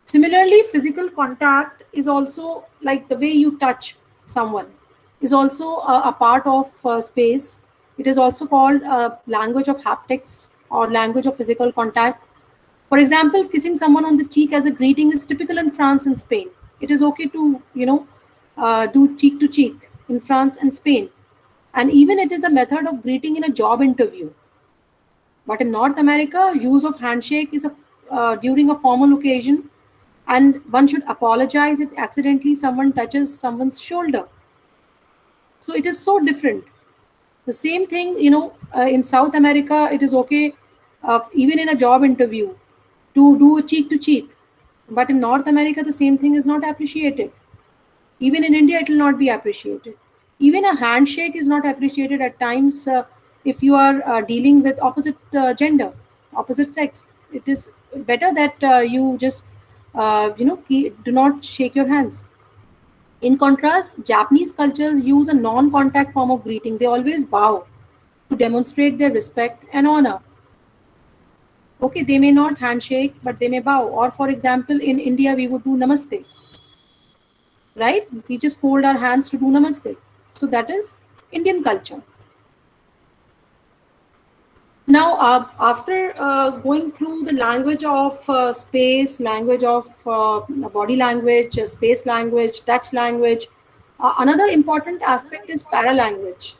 Similarly, physical contact is also, like the way you touch someone, is also a part of space. It is also called language of haptics or language of physical contact. For example, kissing someone on the cheek as a greeting is typical in France and Spain. It is okay to, do cheek to cheek in France and Spain. And even it is a method of greeting in a job interview. But in North America, use of handshake is during a formal occasion, and one should apologize if accidentally someone touches someone's shoulder. So it is so different. The same thing, you know, in South America, it is okay, even in a job interview, to do cheek to cheek. But in North America, the same thing is not appreciated. Even in India, it will not be appreciated. Even a handshake is not appreciated at times if you are dealing with opposite gender, opposite sex. It is better that you just, do not shake your hands. In contrast, Japanese cultures use a non-contact form of greeting. They always bow to demonstrate their respect and honor. Okay, they may not handshake, but they may bow. Or for example, in India, we would do namaste, right? We just fold our hands to do namaste. So that is Indian culture. Now, after going through the language of space, language of body language, space language, touch language, another important aspect is paralanguage.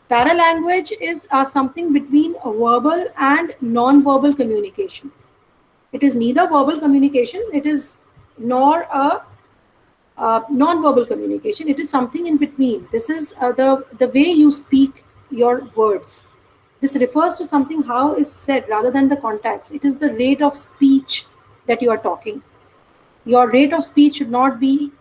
Paralanguage is something between a verbal and non-verbal communication. It is neither verbal communication, it is nor a non-verbal communication. It is something in between. This is the way you speak your words. This refers to something how is said rather than the context. It is the rate of speech that you are talking. Your rate of speech should not be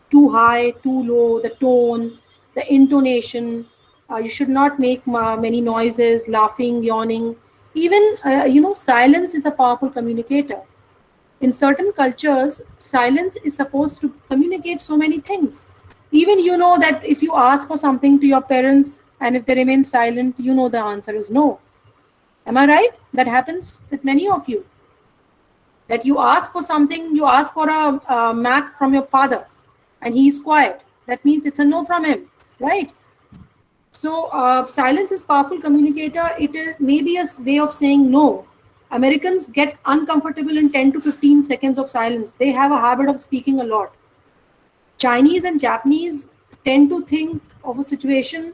too high, too low, the tone, the intonation. You should not make many noises, laughing, yawning. Even, silence is a powerful communicator. In certain cultures, silence is supposed to communicate so many things. Even you know that if you ask for something to your parents and if they remain silent, you know the answer is no. Am I right? That happens with many of you. That you ask for something, you ask for a Mac from your father and he is quiet. That means it's a no from him, right? So silence is powerful communicator. It is maybe a way of saying no. Americans get uncomfortable in 10 to 15 seconds of silence. They have a habit of speaking a lot. Chinese and Japanese tend to think of a situation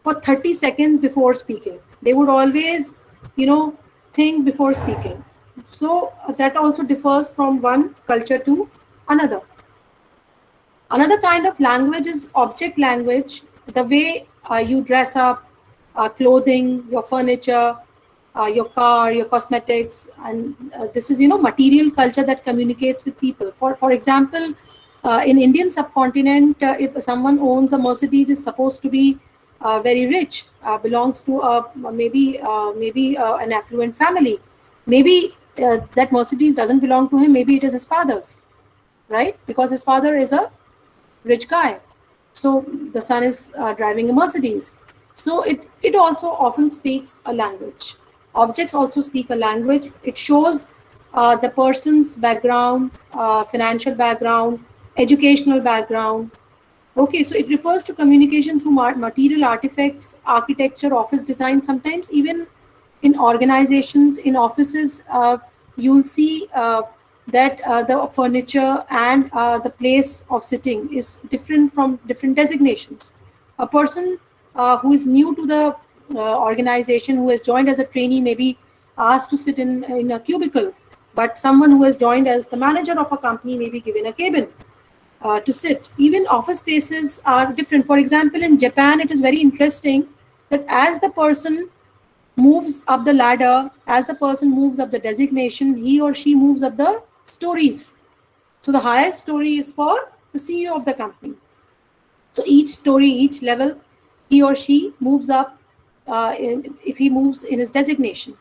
for 30 seconds before speaking. They would always, think before speaking. So that also differs from one culture to another. Another kind of language is object language, the way you dress up, clothing, your furniture, your car, your cosmetics, and this is, material culture that communicates with people. For example, in Indian subcontinent, if someone owns a Mercedes, is supposed to be very rich, belongs to maybe an affluent family. Maybe that Mercedes doesn't belong to him. Maybe it is his father's, right? Because his father is a rich guy. So the son is driving a Mercedes. So it also often speaks a language. Objects also speak a language. It shows the person's background, financial background, educational background. Okay, so it refers to communication through material artifacts, architecture, office design. Sometimes even in organizations, in offices, you'll see that the furniture and the place of sitting is different from different designations. A person who is new to the organization, who has joined as a trainee, may be asked to sit in a cubicle, but someone who has joined as the manager of a company may be given a cabin to sit. Even office spaces are different. For example, in Japan, it is very interesting that as the person moves up the ladder, as the person moves up the designation, he or she moves up the stories. So the highest story is for the CEO of the company. So each story, each level, he or she moves up if he moves in his designation.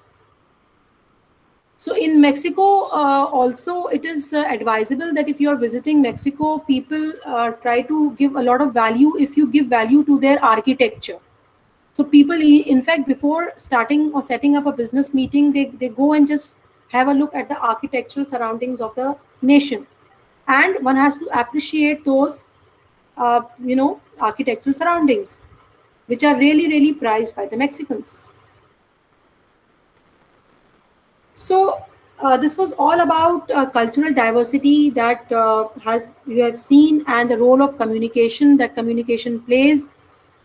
So in Mexico, also it is advisable that if you are visiting Mexico, people try to give a lot of value if you give value to their architecture. So people, in fact, before starting or setting up a business meeting, they go and just have a look at the architectural surroundings of the nation. And one has to appreciate those, architectural surroundings, which are really, really prized by the Mexicans. So this was all about cultural diversity that you have seen, and the role of communication that communication plays,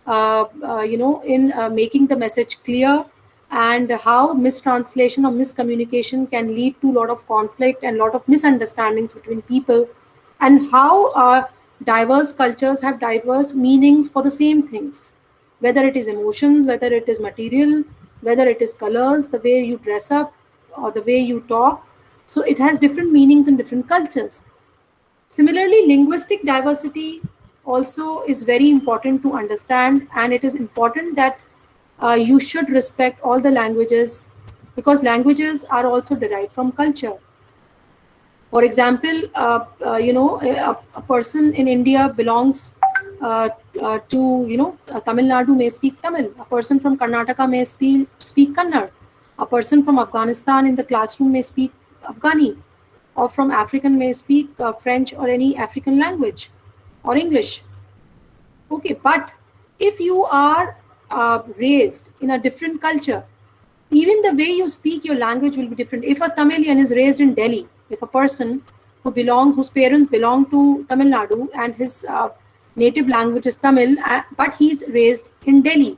in making the message clear, and how mistranslation or miscommunication can lead to a lot of conflict and a lot of misunderstandings between people, and how diverse cultures have diverse meanings for the same things, whether it is emotions, whether it is material, whether it is colors, the way you dress up, or the way you talk. So it has different meanings in different cultures. Similarly, linguistic diversity also is very important to understand, and it is important that you should respect all the languages, because languages are also derived from culture. For example, a person in India belongs to, Tamil Nadu may speak Tamil. A person from Karnataka may speak Kannada. A person from Afghanistan in the classroom may speak Afghani, or from African may speak French or any African language, or English. Okay, but if you are raised in a different culture, even the way you speak your language will be different. If a Tamilian is raised in Delhi, if a person whose parents belong to Tamil Nadu and his native language is Tamil, but he's raised in Delhi,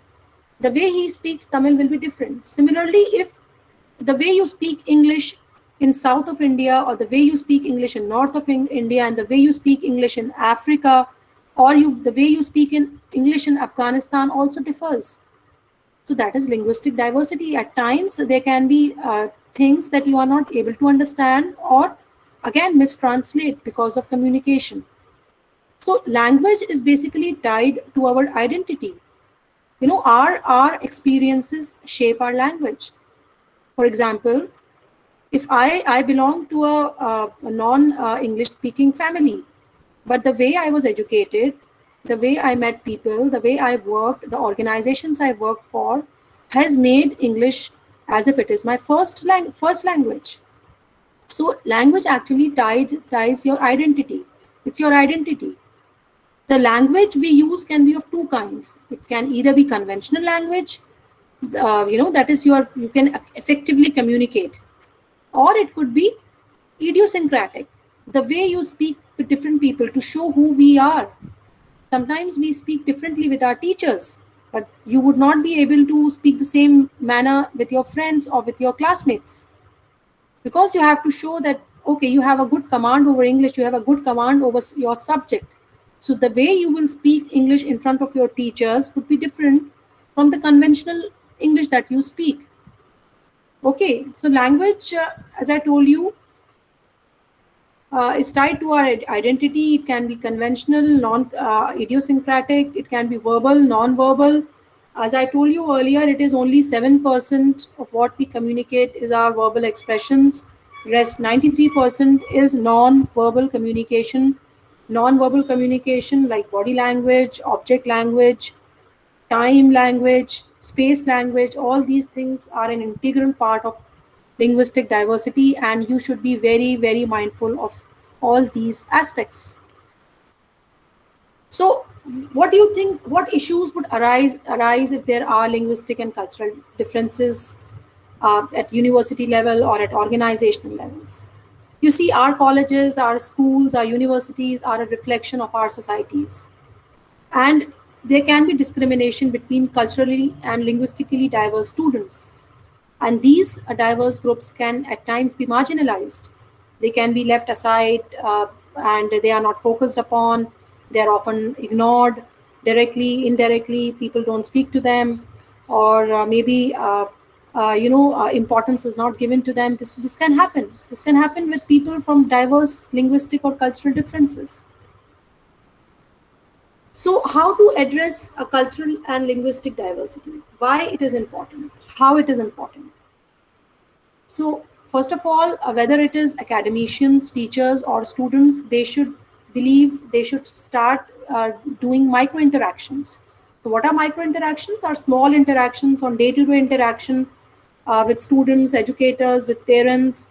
the way he speaks Tamil will be different. Similarly, if the way you speak English in south of India, or the way you speak English in north of India, and the way you speak English in Africa, or the way you speak in English in Afghanistan also differs. So that is linguistic diversity. At times, there can be things that you are not able to understand, or again mistranslate because of communication. So language is basically tied to our identity. Our experiences shape our language. For example, if I belong to a non-English speaking family, but the way I was educated, the way I met people, the way I worked, the organizations I worked for has made English as if it is my first language. So language actually ties your identity. It's your identity. The language we use can be of two kinds. It can either be conventional language, that is you can effectively communicate, or it could be idiosyncratic, the way you speak with different people to show who we are. Sometimes we speak differently with our teachers, but you would not be able to speak the same manner with your friends or with your classmates, because you have to show that, okay, you have a good command over English, you have a good command over your subject. So the way you will speak English in front of your teachers would be different from the conventional English that you speak. Okay, so language, as I told you, is tied to our identity. It can be conventional, idiosyncratic. It can be verbal, non-verbal. As I told you earlier, it is only 7% of what we communicate is our verbal expressions. Rest 93% is non-verbal communication. Non-verbal communication like body language, object language, time language, space language, all these things are an integral part of linguistic diversity, and you should be very, very mindful of all these aspects. So what do you think, what issues would arise if there are linguistic and cultural differences at university level or at organizational levels? You see, our colleges, our schools, our universities are a reflection of our societies, and there can be discrimination between culturally and linguistically diverse students. And these diverse groups can at times be marginalized. They can be left aside, and they are not focused upon. They are often ignored directly, indirectly. People don't speak to them, or maybe importance is not given to them. This can happen. This can happen with people from diverse linguistic or cultural differences. So how to address a cultural and linguistic diversity? Why it is important? How it is important? So first of all, whether it is academicians, teachers, or students, they should start doing micro interactions. So what are micro interactions? Are small interactions on day-to-day interaction with students, educators, with parents.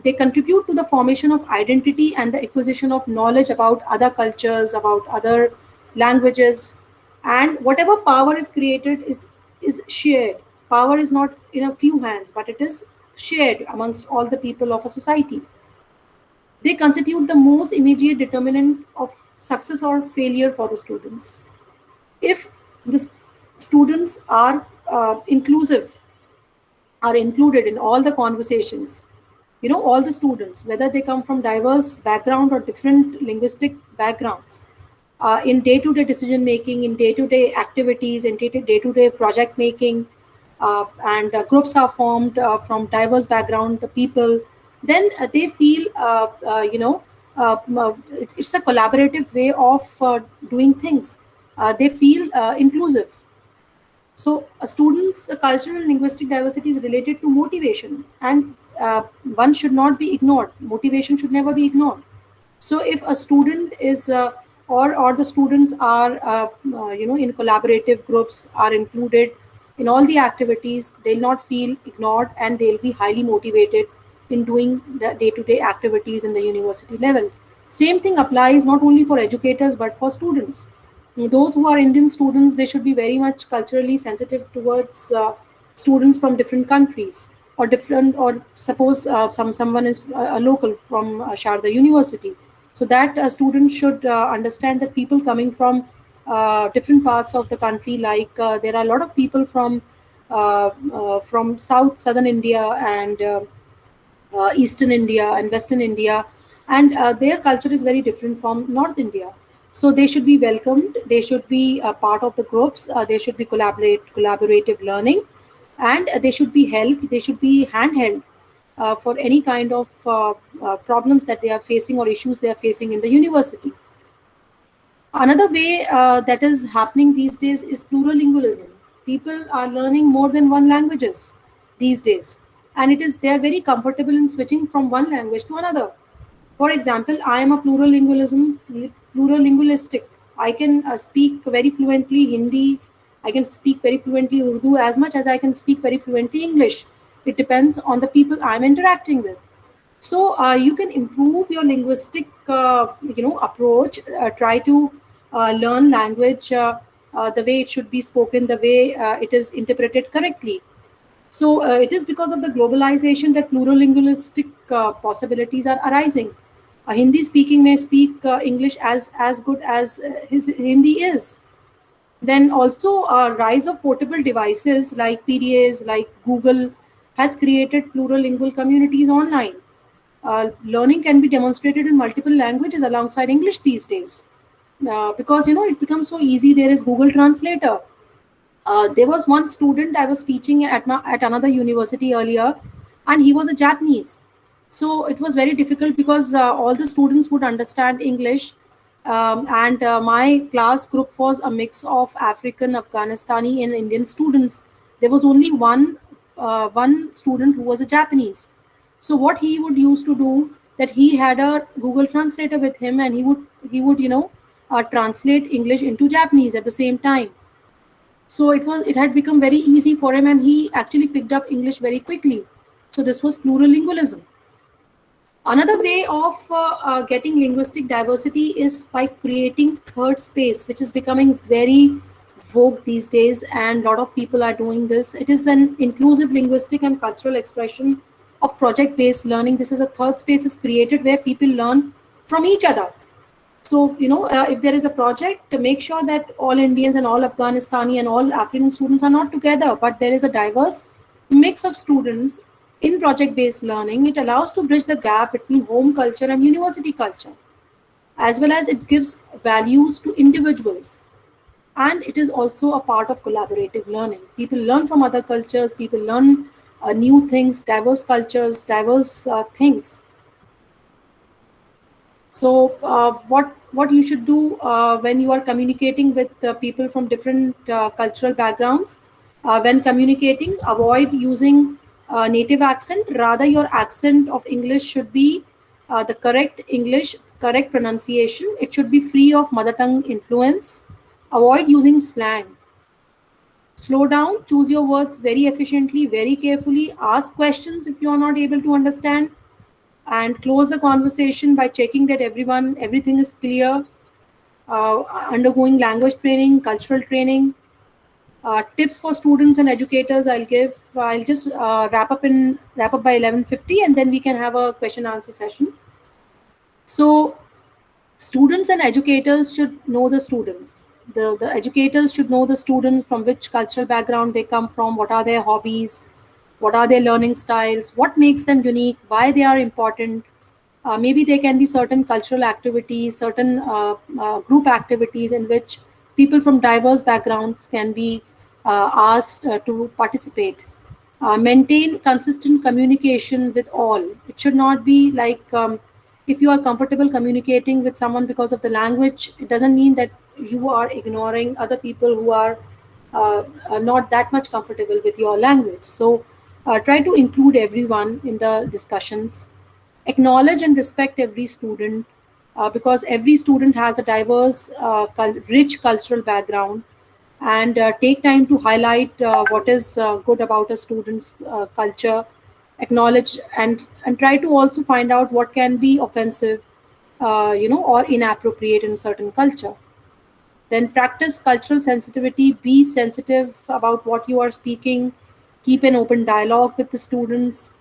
They contribute to the formation of identity and the acquisition of knowledge about other cultures, about other languages, and whatever power is created is shared. Power is not in a few hands, but it is shared amongst all the people of a society. They constitute the most immediate determinant of success or failure for the students. If the students are included in all the conversations, all the students, whether they come from diverse background or different linguistic backgrounds, in day-to-day decision making, in day-to-day activities, in day-to-day project making, and groups are formed from diverse background people, then they feel, it's a collaborative way of doing things. They feel inclusive. So, a student's cultural and linguistic diversity is related to motivation, and one should not be ignored. Motivation should never be ignored. So, if a student is or the students are in collaborative groups, are included in all the activities, they'll not feel ignored, and they'll be highly motivated in doing the day-to-day activities in the university level. Same thing applies not only for educators but for students. Those who are Indian students, they should be very much culturally sensitive towards students from different countries, or different, or suppose someone is a local from Sharda University. So that students should understand that people coming from different parts of the country, like there are a lot of people from southern India, and Eastern India and Western India, and their culture is very different from North India. So they should be welcomed. They should be a part of the groups. They should be collaborative learning, and they should be helped. They should be handheld for any kind of problems that they are facing or issues they are facing in the university. Another way that is happening these days is plurilingualism. People are learning more than one languages these days, and they are very comfortable in switching from one language to another. For example, I am a plurilingualistic. I can speak very fluently Hindi. I can speak very fluently Urdu as much as I can speak very fluently English. It depends on the people I'm interacting with. So you can improve your linguistic, approach. Try to learn language the way it should be spoken, the way it is interpreted correctly. So it is because of the globalization that plurilingualistic possibilities are arising. A Hindi speaking may speak English as good as his Hindi is. Then also rise of portable devices like PDAs, like Google, has created plurilingual communities online. Learning can be demonstrated in multiple languages alongside English these days, because it becomes so easy. There is Google Translator. There was one student I was teaching at another university earlier, and he was a Japanese. So it was very difficult because all the students would understand English, and my class group was a mix of African, Afghanistani, and Indian students. There was only one student who was a Japanese. So what he would used to do, that he had a Google Translator with him, and he would translate English into Japanese at the same time. So it had become very easy for him, and he actually picked up English very quickly. So this was plurilingualism. Another way of getting linguistic diversity is by creating third space, which is becoming very vogue these days, and a lot of people are doing this. It is an inclusive linguistic and cultural expression of project-based learning. This is a third space is created where people learn from each other. So, if there is a project, to make sure that all Indians and all Afghanistani and all African students are not together, but there is a diverse mix of students in project-based learning. It allows to bridge the gap between home culture and university culture, as well as it gives values to individuals. And it is also a part of collaborative learning. People learn from other cultures, people learn new things, diverse cultures, diverse things. So what you should do when you are communicating with people from different cultural backgrounds, when communicating, avoid using native accent. Rather, your accent of English should be the correct English, correct pronunciation. It should be free of mother tongue influence. Avoid using slang. Slow down, choose your words very efficiently, very carefully. Ask questions if you are not able to understand, and close the conversation by checking that everything is clear. Undergoing language training, cultural training. Tips for students and educators I'll give. I'll just wrap up by 11:50, and then we can have a question answer session. So students and educators should know the students. The educators should know the students, from which cultural background they come from, what are their hobbies, what are their learning styles, what makes them unique, why they are important. Maybe there can be certain cultural activities, certain group activities in which people from diverse backgrounds can be asked to participate. Maintain consistent communication with all. It should not be like if you are comfortable communicating with someone because of the language, it doesn't mean that you are ignoring other people who are not that much comfortable with your language. So try to include everyone in the discussions. Acknowledge and respect every student because every student has a diverse, rich cultural background, and take time to highlight what is good about a student's culture. Acknowledge and try to also find out what can be offensive, or inappropriate in certain culture. Then practice cultural sensitivity. Be sensitive about what you are speaking. Keep an open dialogue with the students,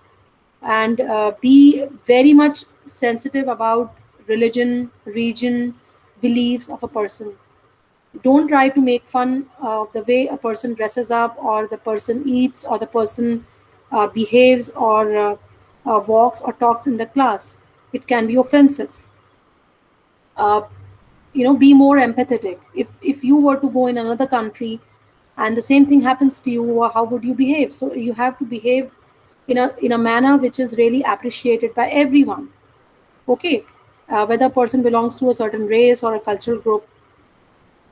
and be very much sensitive about religion, region, beliefs of a person. Don't try to make fun of the way a person dresses up, or the person eats, or the person behaves, or walks or talks in the class. It can be offensive. uh, be more empathetic. If you were to go in another country and the same thing happens to you, how would you behave? So you have to behave in a manner which is really appreciated by everyone. Okay. Whether a person belongs to a certain race or a cultural group.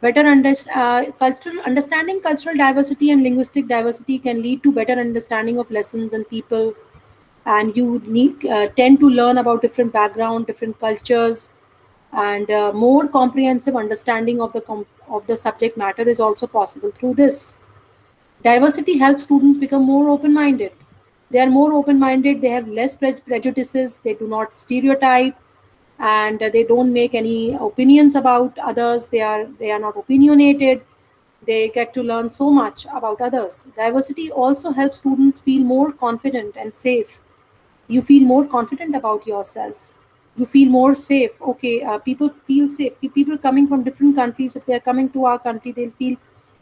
Understanding cultural diversity and linguistic diversity can lead to better understanding of lessons and people, and you tend to learn about different background, different cultures, and more comprehensive understanding of the subject matter is also possible through this. Diversity helps students become more open-minded. They are more open-minded, they have less prejudices, they do not stereotype, and they don't make any opinions about others. They are not opinionated. They get to learn so much about others. Diversity also helps students feel more confident and safe. You feel more confident about yourself. You feel more safe. Okay, people feel safe. People coming from different countries, if they are coming to our country, they'll feel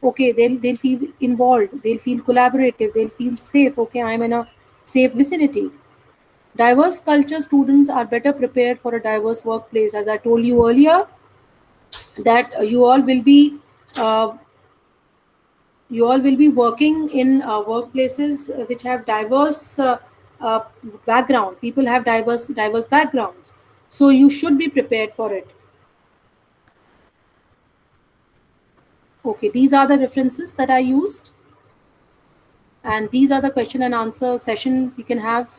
okay. They'll feel involved. They'll feel collaborative. They'll feel safe. Okay, I'm in a safe vicinity. Diverse culture students are better prepared for a diverse workplace. As I told you earlier, that uh, you all will be working in workplaces which have diverse uh, background. People have diverse backgrounds, so you should be prepared for it. Okay, these are the references that I used, and these are the question and answer session we can have.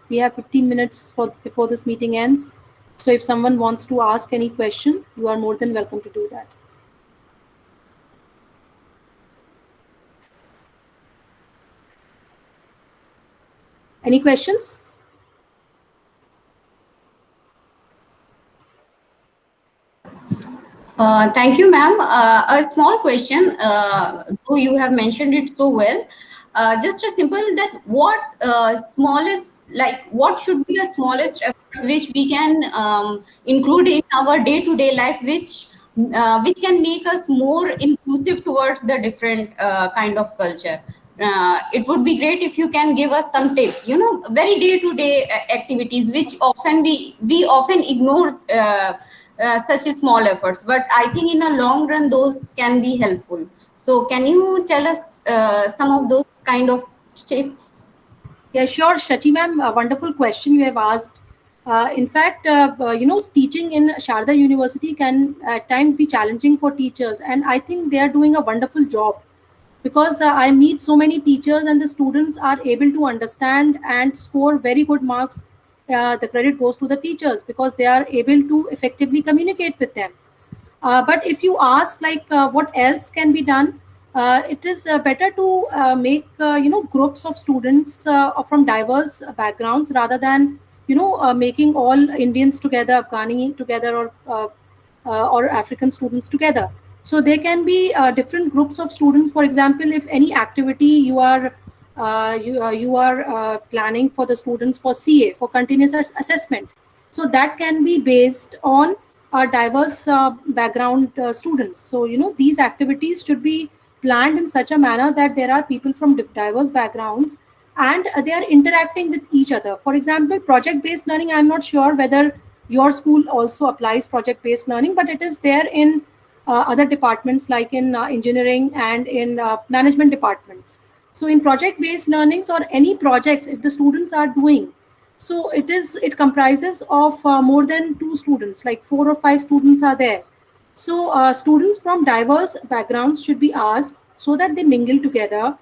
We have 15 minutes before this meeting ends. So if someone wants to ask any question, you are more than welcome to do that. Any questions? Thank you, ma'am. A small question, though you have mentioned it so well. Just a simple that what should be the smallest effort which we can include in our day-to-day life, which can make us more inclusive towards the different kind of culture. It would be great if you can give us some tip, very day-to-day activities which often we often ignore such small efforts, but I think in a long run those can be helpful. So can you tell us some of those kind of tips? Yeah, sure, Shachi ma'am. A wonderful question you have asked. In fact, teaching in Sharda University can at times be challenging for teachers, and I think they are doing a wonderful job because I meet so many teachers, and the students are able to understand and score very good marks. The credit goes to the teachers because they are able to effectively communicate with them. But if you ask what else can be done, it is better to make groups of students from diverse backgrounds rather than making all Indians together, Afghani together, or African students together. So there can be different groups of students. For example, if any activity you are planning for the students for CA, for continuous assessment, so that can be based on diverse background students. So these activities should be planned in such a manner that there are people from diverse backgrounds, and they are interacting with each other. For example, project-based learning, I'm not sure whether your school also applies project-based learning, but it is there in other departments like in engineering and in management departments. So in project-based learnings or any projects, if the students are doing, so it comprises of more than 2 students, like 4 or 5 students are there. So students from diverse backgrounds should be asked so that they mingle together.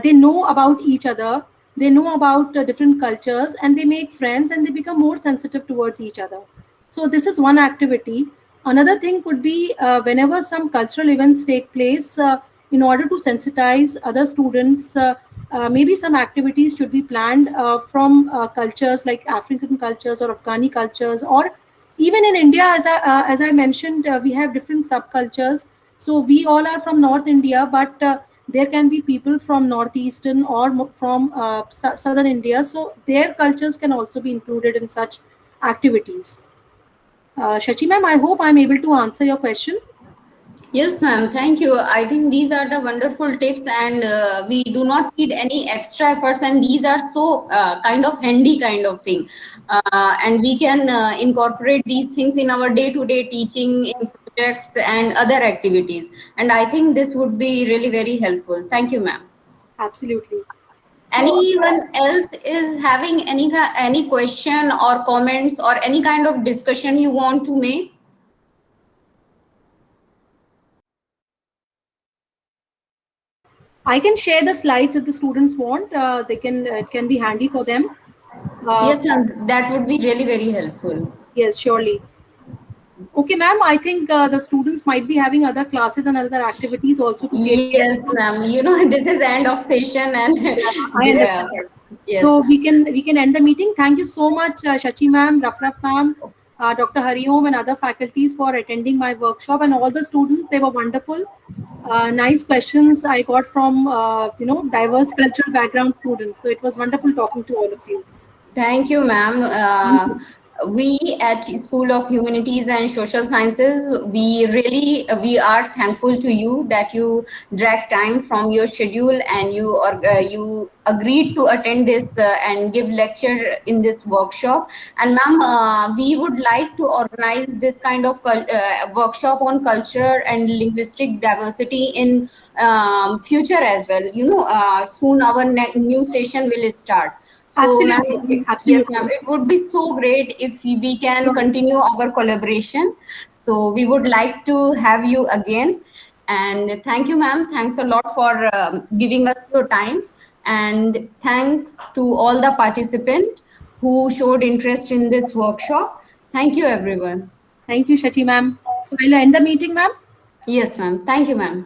They know about each other, they know about different cultures, and they make friends and they become more sensitive towards each other. So this is one activity. Another thing could be whenever some cultural events take place, in order to sensitize other students, maybe some activities should be planned from cultures like African cultures or Afghani cultures, or even in India, as I mentioned, we have different subcultures. So we all are from North India, but there can be people from northeastern or from southern India. So their cultures can also be included in such activities. Shachi ma'am, I hope I'm able to answer your question. Yes, ma'am. Thank you. I think these are the wonderful tips, and we do not need any extra efforts. And these are so kind of handy kind of thing, and we can incorporate these things in our day-to-day teaching, in projects and other activities. And I think this would be really very helpful. Thank you, ma'am. Absolutely. So, Anyone else is having any question or comments or any kind of discussion you want to make? I can share the slides if the students want. They can. It can be handy for them. Yes, ma'am. That would be really very helpful. Yes, surely. Okay, ma'am. I think the students might be having other classes and other activities also to take care. Yes, ma'am. You know, this is end of session, and I understand. yes. So we can end the meeting. Thank you so much, Shachi ma'am, Rafraf ma'am, Dr. Hariom, and other faculties for attending my workshop, and all the students. They were wonderful. Nice questions I got from diverse cultural background students. So it was wonderful talking to all of you. Thank you, ma'am. We at School of Humanities and Social Sciences, we are thankful to you that you dragged time from your schedule and you agreed to attend this and give lecture in this workshop. And ma'am, we would like to organize this kind of workshop on culture and linguistic diversity in future as well. Soon our new session will start. So, Absolutely. yes, ma'am, it would be so great if we can continue our collaboration. So we would like to have you again. And thank you, ma'am. Thanks a lot for giving us your time. And thanks to all the participants who showed interest in this workshop. Thank you, everyone. Thank you, Shachi ma'am. So I'll end the meeting, ma'am. Yes, ma'am. Thank you, ma'am.